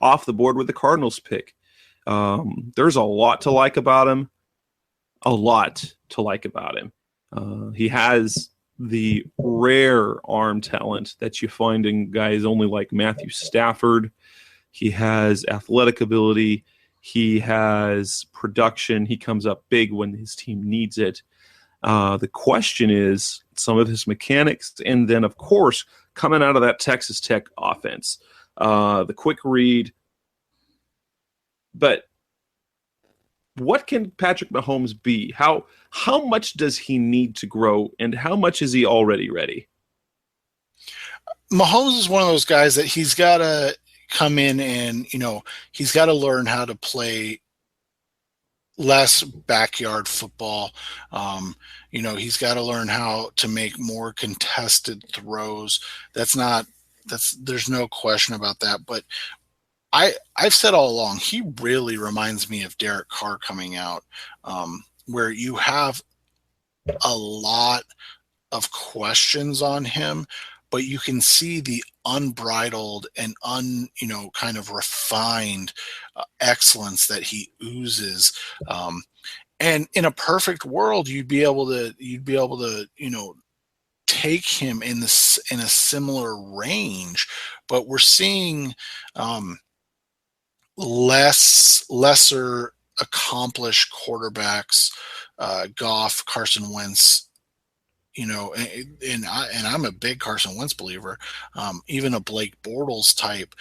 off the board with the Cardinals pick. There's a lot to like about him. He has the rare arm talent that you find in guys only like Matthew Stafford. He has athletic ability. He has production. He comes up big when his team needs it. The question is some of his mechanics, and then, of course, coming out of that Texas Tech offense, the quick read. But what can Patrick Mahomes be? How much does he need to grow, and how much is he already ready? Mahomes is one of those guys that he's got to come in and, he's got to learn how to play less backyard football. He's got to learn how to make more contested throws. There's no question about that. But I've said all along, he really reminds me of Derek Carr coming out, where you have a lot of questions on him, but you can see the unbridled and kind of refined excellence that he oozes. And in a perfect world, you'd be able to take him in a similar range, but we're seeing lesser accomplished quarterbacks, Goff, Carson Wentz, and I'm a big Carson Wentz believer. Even a Blake Bortles type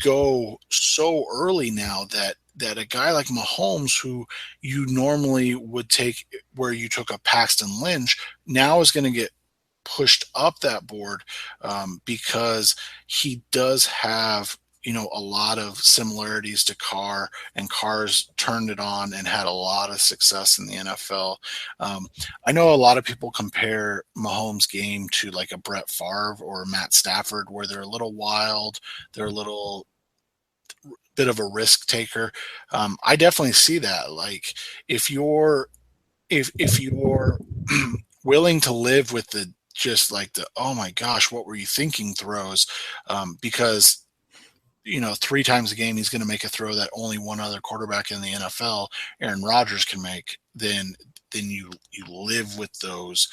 go so early now that a guy like Mahomes, who you normally would take where you took a Paxton Lynch, now is going to get pushed up that board because he does have a lot of similarities to Carr, and Carr's turned it on and had a lot of success in the NFL. I know a lot of people compare Mahomes' game to like a Brett Favre or Matt Stafford, where they're a little wild, they're a little bit of a risk taker. I definitely see that. Like if you're willing to live with the oh my gosh, what were you thinking throws, because 3 times a game he's going to make a throw that only one other quarterback in the NFL, Aaron Rodgers, can make, then you live with those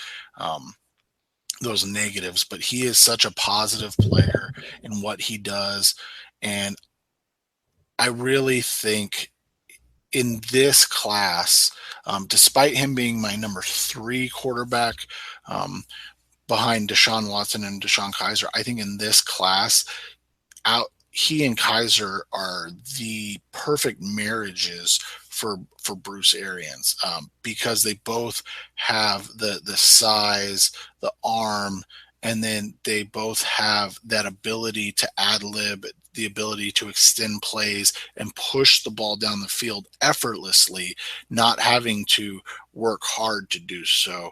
negatives. But he is such a positive player in what he does, and I really think in this class, despite him being my number 3 quarterback behind Deshaun Watson and Deshaun Kaiser, I think in this class, he and Kaiser are the perfect marriages for Bruce Arians, because they both have the size, the arm, and then they both have that ability to ad-lib, the ability to extend plays and push the ball down the field effortlessly, not having to work hard to do so,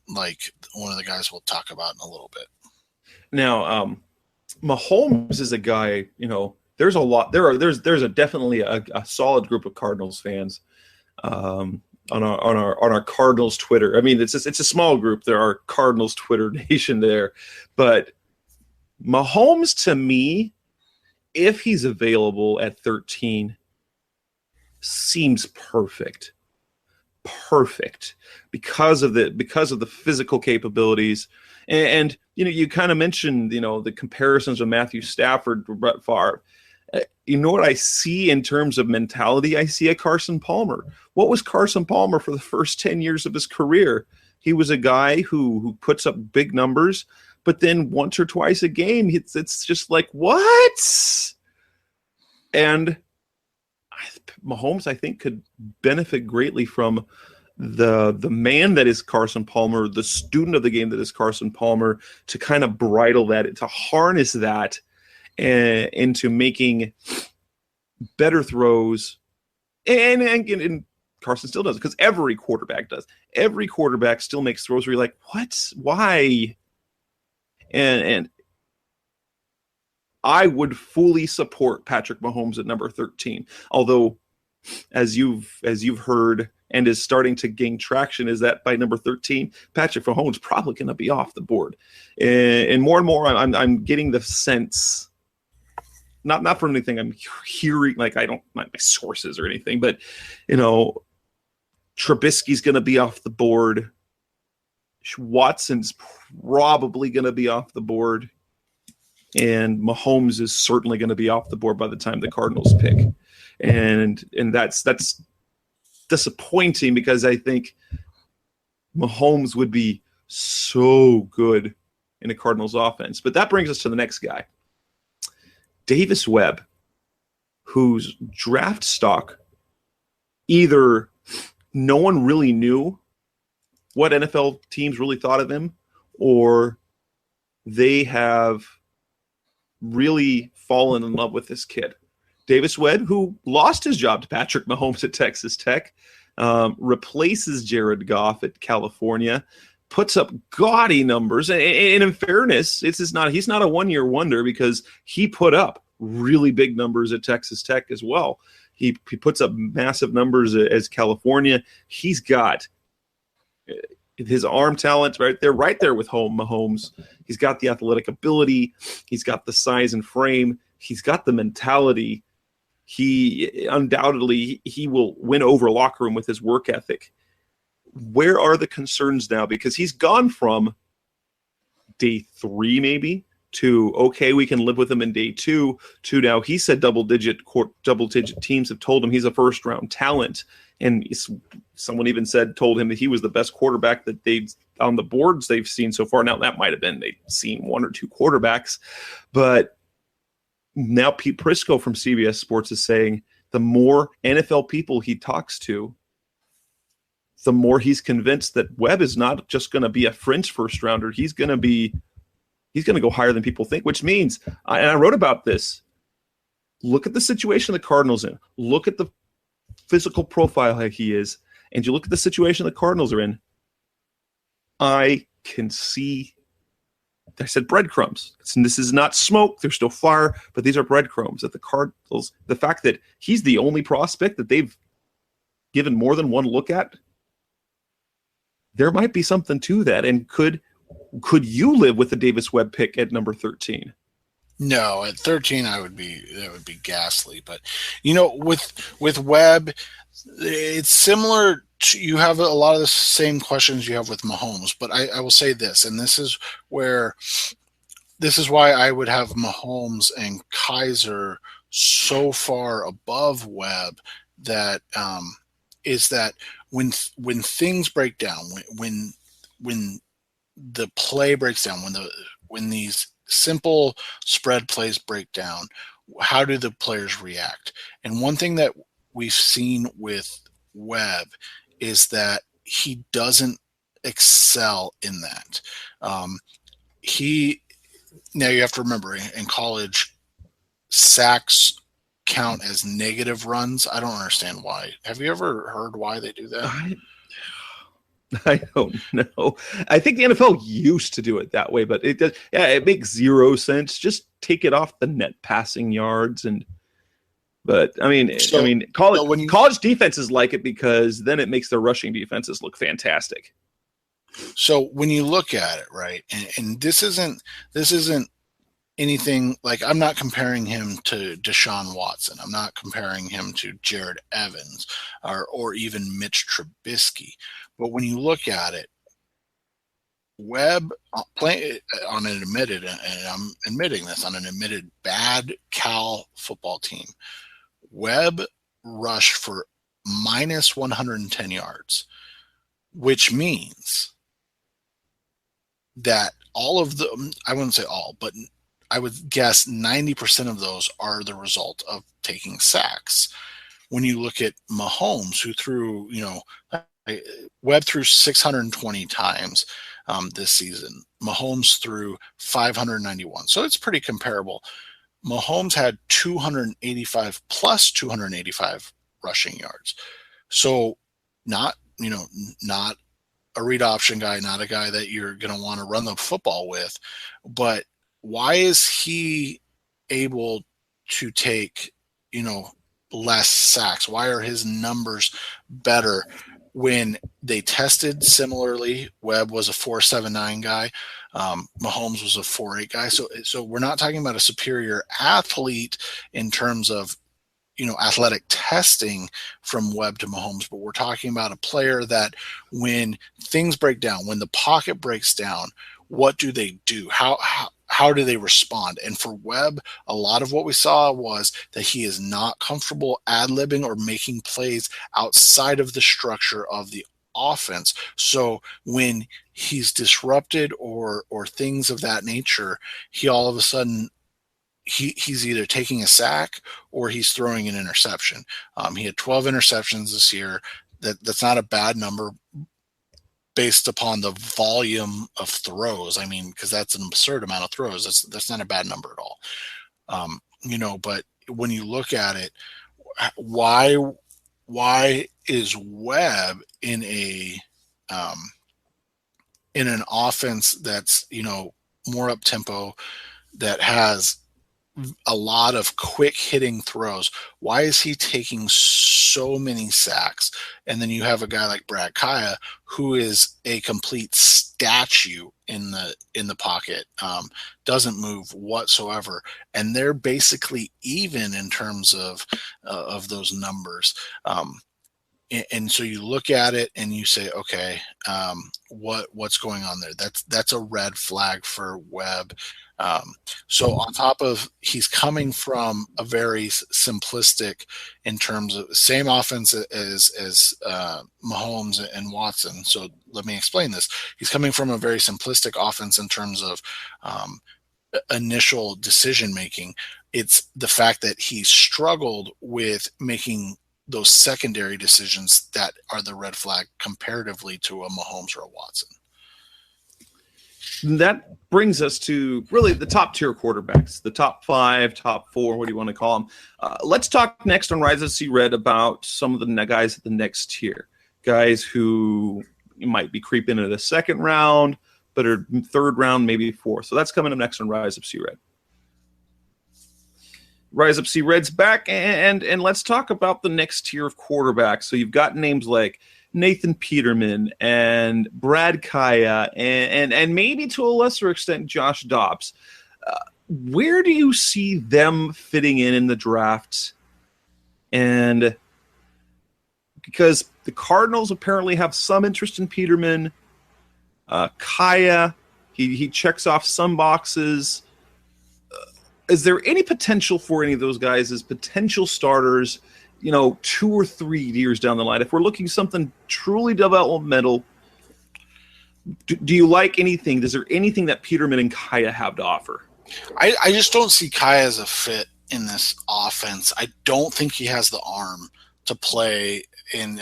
like one of the guys we'll talk about in a little bit. Now, Mahomes is a guy, there's a lot. There's definitely a solid group of Cardinals fans on our Cardinals Twitter. I mean, it's a small group. There are Cardinals Twitter nation there, but Mahomes, to me, if he's available at 13, seems perfect because of the physical capabilities. And you kind of mentioned, the comparisons with Matthew Stafford or Brett Favre. You know what I see in terms of mentality? I see a Carson Palmer. What was Carson Palmer for the first 10 years of his career? He was a guy who puts up big numbers, but then once or twice a game, it's just like, what? And Mahomes, I think, could benefit greatly from the man that is Carson Palmer, the student of the game that is Carson Palmer, to kind of bridle that, to harness that into making better throws. And Carson still does it, because every quarterback does. Every quarterback still makes throws where you're like, what? Why? And I would fully support Patrick Mahomes at number 13. Although, as you've heard and is starting to gain traction, is that by number 13, Patrick Mahomes probably going to be off the board. And more, I'm getting the sense, not from anything I'm hearing, like I don't, not my sources or anything, but Trubisky's going to be off the board. Watson's probably going to be off the board. And Mahomes is certainly going to be off the board by the time the Cardinals pick. And that's disappointing, because I think Mahomes would be so good in a Cardinals offense. But that brings us to the next guy, Davis Webb, whose draft stock, either no one really knew what NFL teams really thought of him, or they have really fallen in love with this kid. Davis Webb, who lost his job to Patrick Mahomes at Texas Tech, replaces Jared Goff at California, puts up gaudy numbers. And in fairness, he's not a one-year wonder, because he put up really big numbers at Texas Tech as well. He puts up massive numbers as California. He's got his arm talent right there with Mahomes. He's got the athletic ability. He's got the size and frame. He's got the mentality. He undoubtedly will win over locker room with his work ethic. Where are the concerns now? Because he's gone from day 3 maybe to, okay, we can live with him in day 2, to now he said double-digit teams have told him he's a first-round talent. And someone even told him that he was the best quarterback that on the boards they've seen so far. Now, that might have been they've seen 1 or 2 quarterbacks. But now Pete Prisco from CBS Sports is saying the more NFL people he talks to, the more he's convinced that Webb is not just going to be a fringe first-rounder. He's going to go higher than people think, which means, and I wrote about this, look at the situation the Cardinals in. Look at the physical profile he is, and you look at the situation the Cardinals are in. I can see, I said breadcrumbs. This is not smoke. There's still fire, but these are breadcrumbs that the Cardinals, the fact that he's the only prospect that they've given more than one look at, there might be something to that. And could you live with the Davis Webb pick at number 13? No, at 13 that would be ghastly. But with Webb, it's similar to, you have a lot of the same questions you have with Mahomes, but I will say this, and this is why I would have Mahomes and Kaiser so far above Webb, that is that when things break down, when the play breaks down, when these simple spread plays break down, how do the players react? And one thing that we've seen with Webb is that he doesn't excel in that. Now you have to remember, in college, sacks count as negative runs. I don't understand why. Have you ever heard why they do that? I don't know. I think the NFL used to do it that way, but it does. Yeah, it makes zero sense. Just take it off the net passing yards, but college defenses like it because then it makes their rushing defenses look fantastic. So when you look at it, right, and this isn't anything like, I'm not comparing him to Deshaun Watson. I'm not comparing him to Jared Evans or even Mitch Trubisky. But when you look at it, Webb playing on an admitted, and I'm admitting this, on an admitted bad Cal football team, Webb rushed for minus 110 yards, which means that all of the, I wouldn't say all, but I would guess 90% of those are the result of taking sacks. When you look at Mahomes, who threw, Webb threw 620 times this season. Mahomes threw 591. So it's pretty comparable. Mahomes had 285 plus 285 rushing yards. So not a read option guy, not a guy that you're going to want to run the football with. But why is he able to take, less sacks? Why are his numbers better when they tested similarly? Webb was a 4.79 guy. Mahomes was a 4.8 guy. So we're not talking about a superior athlete in terms of, athletic testing from Webb to Mahomes, but we're talking about a player that when things break down, when the pocket breaks down, what do they do? How do they respond? And for Webb, a lot of what we saw was that he is not comfortable ad-libbing or making plays outside of the structure of the offense. So when he's disrupted or things of that nature, he all of a sudden he's either taking a sack or he's throwing an interception. He had 12 interceptions this year. That's not a bad number based upon the volume of throws. I mean, because that's an absurd amount of throws. That's not a bad number at all. But when you look at it, why is Webb in an offense that's more up tempo, that has a lot of quick hitting throws? Why is he taking so many sacks? And then you have a guy like Brad Kaya, who is a complete statue in the pocket, doesn't move whatsoever, and they're basically even in terms of those numbers. And so you look at it and you say, okay, what's going on there? That's a red flag for Webb. So on top of, he's coming from a very simplistic, in terms of same offense as Mahomes and Watson. So let me explain this. He's coming from a very simplistic offense in terms of initial decision making. It's the fact that he struggled with making those secondary decisions that are the red flag comparatively to a Mahomes or a Watson. That brings us to really the top tier quarterbacks, the top 5, top 4, what do you want to call them? Let's talk next on Rise of C Red about some of the guys at the next tier, guys who might be creeping into the second round, but are third round, maybe fourth. So that's coming up next on Rise of C Red. Rise Up C Red's back, and let's talk about the next tier of quarterbacks. So you've got names like Nathan Peterman and Brad Kaya and maybe to a lesser extent Josh Dobbs. Where do you see them fitting in the draft? And because the Cardinals apparently have some interest in Peterman, Kaya, he checks off some boxes. Is there any potential for any of those guys as potential starters, 2 or 3 years down the line? If we're looking something truly developmental, do you like anything? Is there anything that Peterman and Kaya have to offer? I just don't see Kaya as a fit in this offense. I don't think he has the arm to play in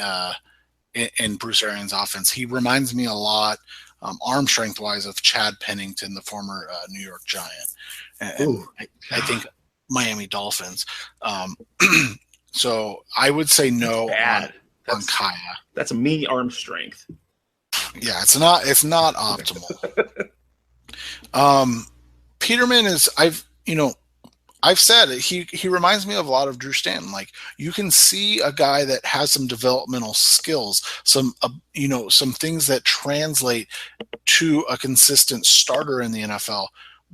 Bruce Arians' offense. He reminds me a lot, arm strength-wise, of Chad Pennington, the former New York Giant. And I think Miami Dolphins. So I would say no on Kaya. That's a mean arm strength. Yeah, it's not optimal. Peterman is, I've said it, he reminds me of a lot of Drew Stanton. Like, you can see a guy that has some developmental skills, some things that translate to a consistent starter in the NFL.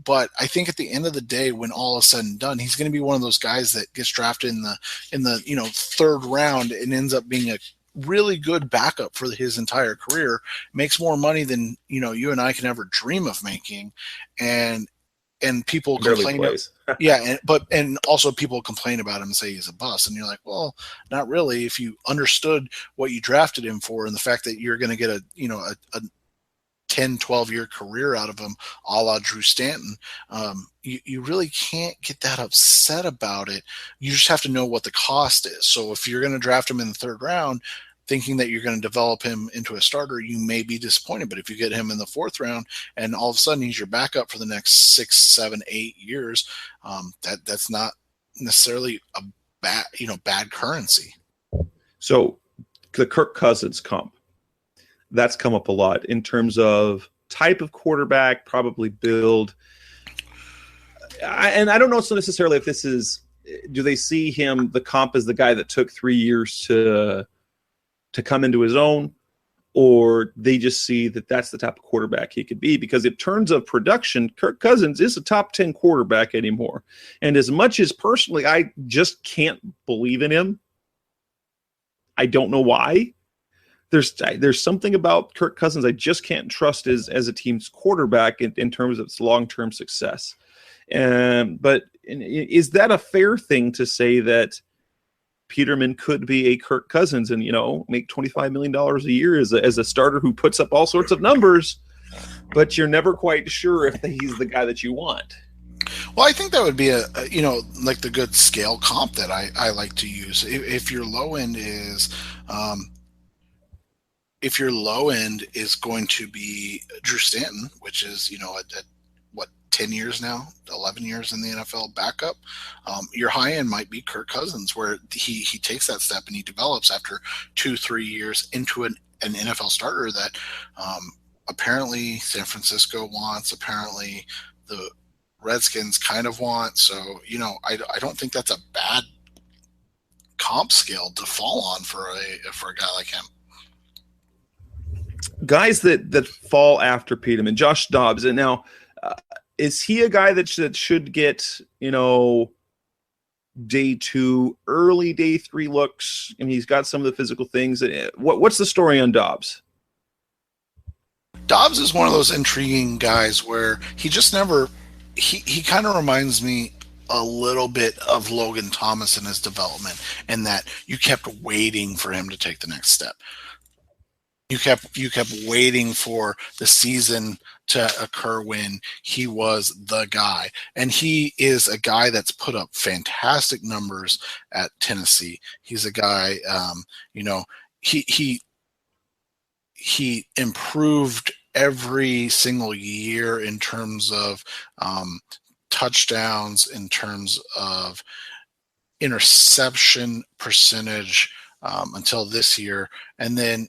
But I think at the end of the day, when all is said and done, he's going to be one of those guys that gets drafted in the third round and ends up being a really good backup for his entire career, makes more money than you and I can ever dream of making, and people complain. and also people complain about him and say he's a bust, and you're like, well, not really. If you understood what you drafted him for and the fact that you're going to get a 10, 12-year career out of him, a la Drew Stanton, you really can't get that upset about it. You just have to know what the cost is. So if you're going to draft him in the third round, thinking that you're going to develop him into a starter, you may be disappointed. But if you get him in the fourth round and all of a sudden he's your backup for the next 6, 7, 8 years, that's not necessarily a bad currency. So the Kirk Cousins comp, that's come up a lot in terms of type of quarterback, probably build. And I don't know so necessarily if this is, do they see him, the comp, as the guy that took 3 years to come into his own, or they just see that that's the type of quarterback he could be? Because in terms of production, Kirk Cousins is a top 10 quarterback anymore. And as much as personally I just can't believe in him, I don't know why. There's something about Kirk Cousins I just can't trust as a team's quarterback in terms of its long-term success. But is that a fair thing to say that Peterman could be a Kirk Cousins and, make $25 million a year as a starter who puts up all sorts of numbers, but you're never quite sure if he's the guy that you want. Well, I think that would be like the good scale comp that I like to use. If your low end is, going to be Drew Stanton, which is, at 10 years now, 11 years in the NFL backup, your high end might be Kirk Cousins, where he takes that step and he develops after 2-3 years into an NFL starter that apparently San Francisco wants, apparently the Redskins kind of want. So, I don't think that's a bad comp scale to fall on for a guy like him. Guys that fall after Peterman, Josh Dobbs, and now is he a guy that should get, day 2, early day 3 looks? I mean, he's got some of the physical things. What's the story on Dobbs? Dobbs is one of those intriguing guys where he just never – he kind of reminds me a little bit of Logan Thomas in his development, in that you kept waiting for him to take the next step. You kept waiting for the season to occur when he was the guy. And he is a guy that's put up fantastic numbers at Tennessee. He's a guy, he improved every single year in terms of touchdowns, in terms of interception percentage until this year. And then,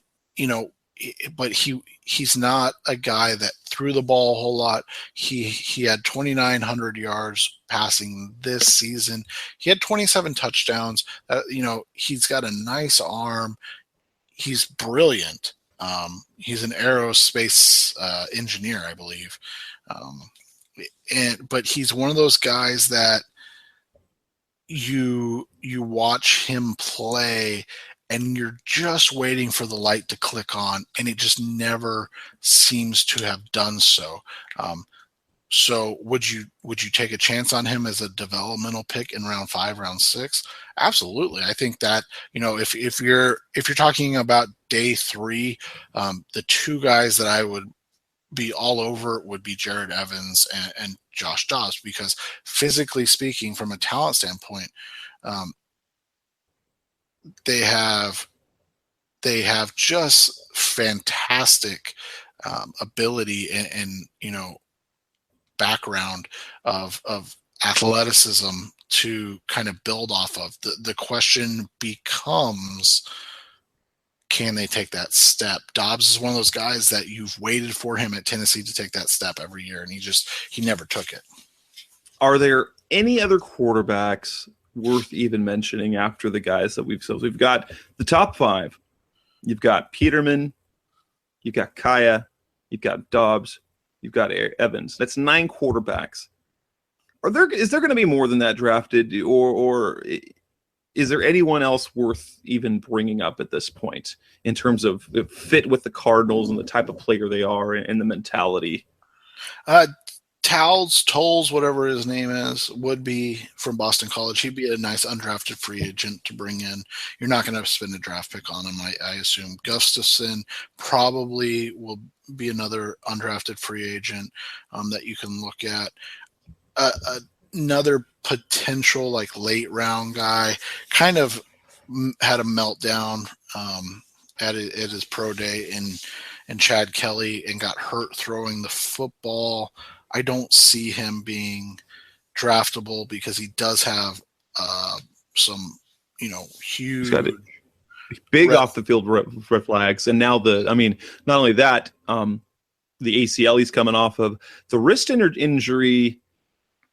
but he's not a guy that threw the ball a whole lot. He had 2,900 yards passing this season. He had 27 touchdowns. He's got a nice arm. He's brilliant. He's an aerospace engineer, I believe. But he's one of those guys that you watch him play and you're just waiting for the light to click on, and it just never seems to have done so. So would you take a chance on him as a developmental pick in round 5, round 6? Absolutely. I think that, if you're talking about day 3, the 2 guys that I would be all over would be Jared Evans and Josh Dobbs, because physically speaking, from a talent standpoint, they have just fantastic ability and background of athleticism to kind of build off of. The question becomes, can they take that step? Dobbs is one of those guys that you've waited for him at Tennessee to take that step every year, and he never took it. Are there any other quarterbacks worth even mentioning after the guys that we've got the top 5? You've got Peterman, you've got Kaya, you've got Dobbs, you've got Evans. That's 9 quarterbacks. Is there going to be more than that drafted, or is there anyone else worth even bringing up at this point in terms of the fit with the Cardinals and the type of player they are and the mentality? Tolles, whatever his name is, would be from Boston College. He'd be a nice undrafted free agent to bring in. You're not going to spend a draft pick on him, I assume. Gustafson probably will be another undrafted free agent that you can look at. Another potential late round guy kind of had a meltdown at his pro day in Chad Kelly and got hurt throwing the football. I don't see him being draftable because he does have some, huge, big off the field red flags. And now not only that, the ACL he's coming off of, the wrist injury,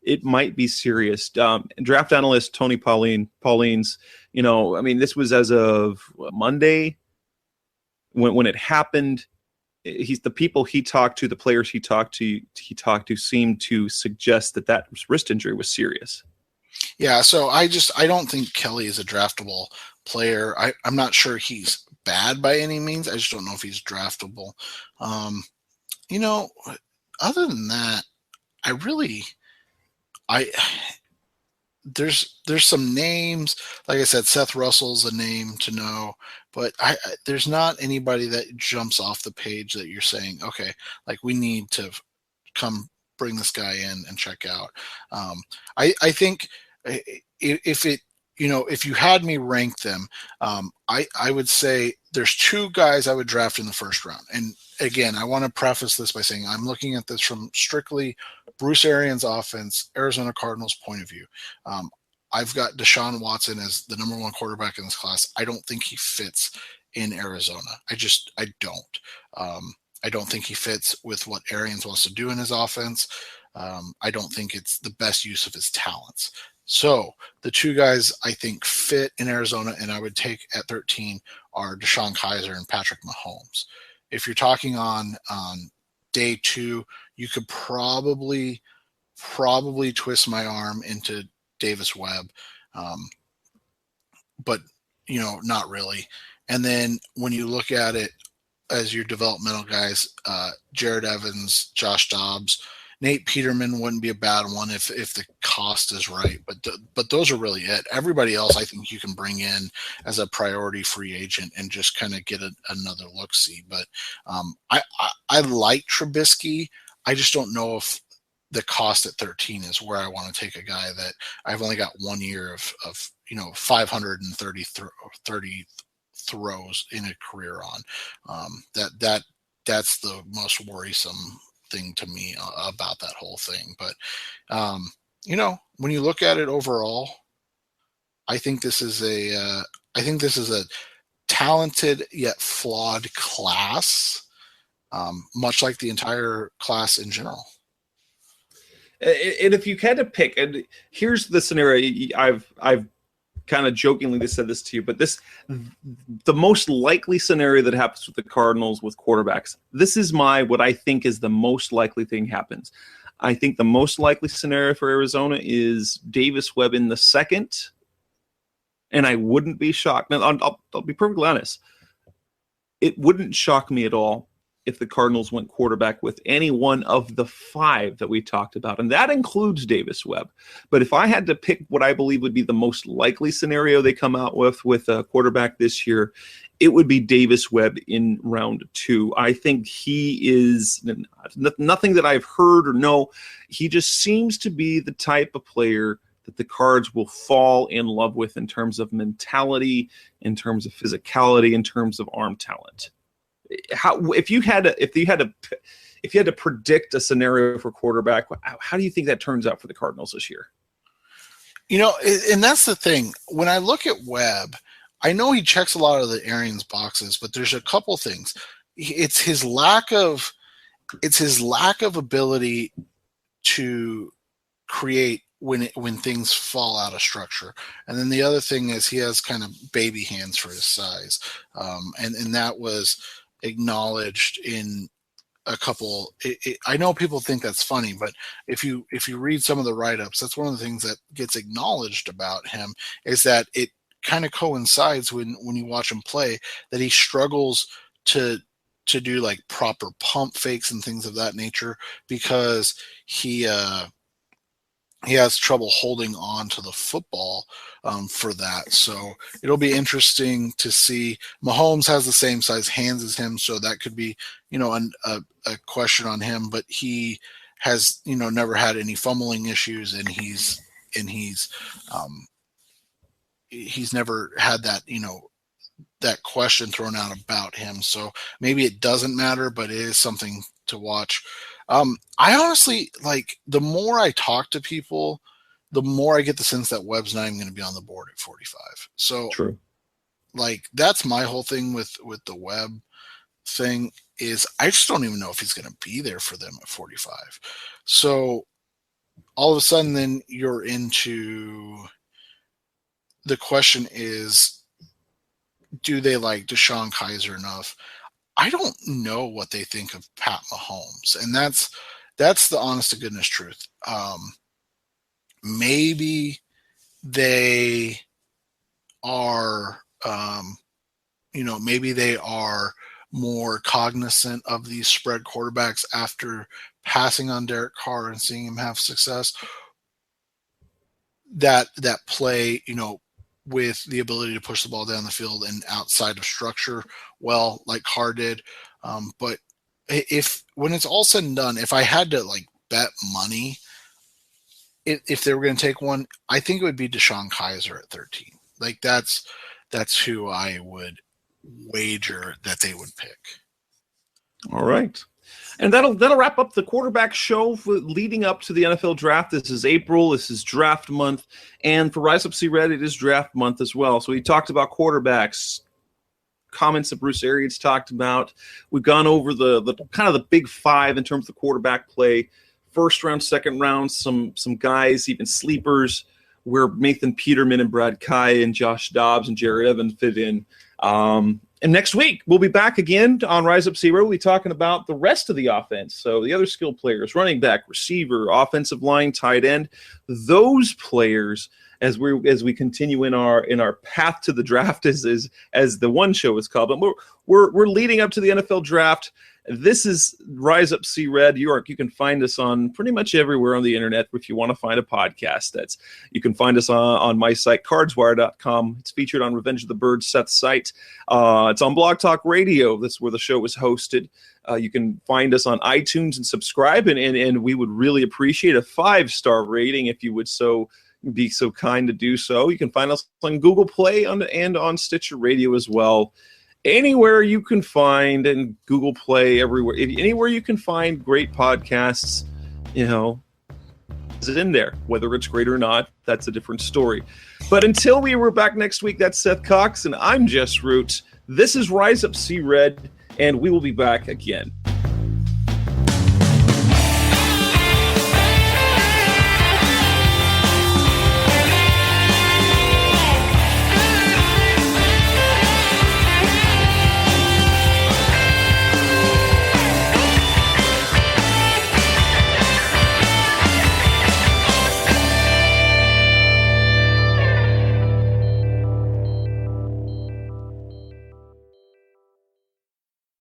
it might be serious. Draft analyst Tony Pauline's, this was as of Monday when it happened. The people he talked to, the players he talked to seemed to suggest that wrist injury was serious. Yeah, so I don't think Kelly is a draftable player. I'm not sure he's bad by any means. I just don't know if he's draftable. Other than that, there's some names. Like I said, Seth Russell's a name to know, but there's not anybody that jumps off the page that you're saying, okay, like we need to come bring this guy in and check out. I think if it, if you had me rank them, I would say there's two guys I would draft in the first round. And again, I want to preface this by saying I'm looking at this from strictly Bruce Arians' offense, Arizona Cardinals point of view. I've got Deshaun Watson as the number one quarterback in this class. I don't think he fits in Arizona. I don't. I don't think he fits with what Arians wants to do in his offense. I don't think it's the best use of his talents. So the two guys I think fit in Arizona and I would take at 13 are Deshaun Kaiser and Patrick Mahomes. If you're talking on day 2, you could probably twist my arm into Davis Webb, but not really. And then when you look at it as your developmental guys, Jared Evans, Josh Dobbs, Nate Peterman wouldn't be a bad one if the cost is right, but those are really it. Everybody else I think you can bring in as a priority free agent and just kind of get another look-see. But I like Trubisky. I just don't know if the cost at 13 is where I want to take a guy that I've only got 1 year of 530 throws in a career on. That's the most worrisome thing to me about that whole thing. But when you look at it overall, I think this is a talented yet flawed class, much like the entire class in general. And if you had to pick, and here's the scenario, I've kind of jokingly said this to you, but the most likely scenario that happens with the Cardinals with quarterbacks, this is what I think is the most likely thing happens. I think the most likely scenario for Arizona is Davis Webb in the second, and I wouldn't be shocked. Now, I'll be perfectly honest. It wouldn't shock me at all if the Cardinals went quarterback with any one of the 5 that we talked about, and that includes Davis Webb. But if I had to pick what I believe would be the most likely scenario they come out with a quarterback this year, it would be Davis Webb in round 2. I think he is nothing that I've heard or know. He just seems to be the type of player that the Cards will fall in love with in terms of mentality, in terms of physicality, in terms of arm talent. If you had to predict a scenario for quarterback, how do you think that turns out for the Cardinals this year? And that's the thing. When I look at Webb, I know he checks a lot of the Arians boxes, but there's a couple things. It's his lack of ability to create when things fall out of structure. And then the other thing is he has kind of baby hands for his size, and that was acknowledged in a couple. I know people think that's funny, but if you read some of the write-ups, that's one of the things that gets acknowledged about him, is that it kind of coincides when you watch him play, that he struggles to do like proper pump fakes and things of that nature, because he has trouble holding on to the football for that. So it'll be interesting to see. Mahomes has the same size hands as him, so that could be, a question on him. But he has, never had any fumbling issues, and he's never had that, that question thrown out about him. So maybe it doesn't matter, but it is something to watch. I honestly, like, the more I talk to people, the more I get the sense that Webb's not even going to be on the board at 45. So, true. Like, that's my whole thing with the Webb thing, is I just don't even know if he's going to be there for them at 45. So all of a sudden, then you're into the question is, do they like Deshaun Kaiser enough? I don't know what they think of Pat Mahomes, and that's the honest to goodness truth. Maybe they are, maybe they are more cognizant of these spread quarterbacks after passing on Derek Carr and seeing him have success. that play, with the ability to push the ball down the field and outside of structure, well, like Carr did. But when it's all said and done, if I had to bet money, if they were going to take one, I think it would be Deshaun Kaiser at 13. That's who I would wager that they would pick. All right. And that'll wrap up the quarterback show leading up to the NFL draft. This is April. This is draft month. And for Rise Up See Red, it is draft month as well. So we talked about quarterbacks, comments that Bruce Arians talked about. We've gone over the kind of the big five in terms of the quarterback play. First round, second round, some guys, even sleepers, where Nathan Peterman and Brad Kai and Josh Dobbs and Jared Evans fit in. And next week, we'll be back again on Rise Up Zero. We'll be talking about the rest of the offense. So the other skill players, running back, receiver, offensive line, tight end, those players, as we continue in our path to the draft, as the one show is called. But we're leading up to the NFL draft. This is Rise Up See Red. You can find us on pretty much everywhere on the internet if you want to find a podcast. You can find us on my site, cardswire.com. It's featured on Revenge of the Birds, Seth's site. It's on Blog Talk Radio. That's where the show is hosted. You can find us on iTunes and subscribe, and we would really appreciate a 5-star rating if you would be so kind to do so. You can find us on Google Play and on Stitcher Radio as well. Anywhere you can find, and Google Play, everywhere, anywhere you can find great podcasts, is it in there? Whether it's great or not, that's a different story. But until we're back next week, that's Seth Cox, and I'm Jess Root. This is Rise Up See Red, and we will be back again.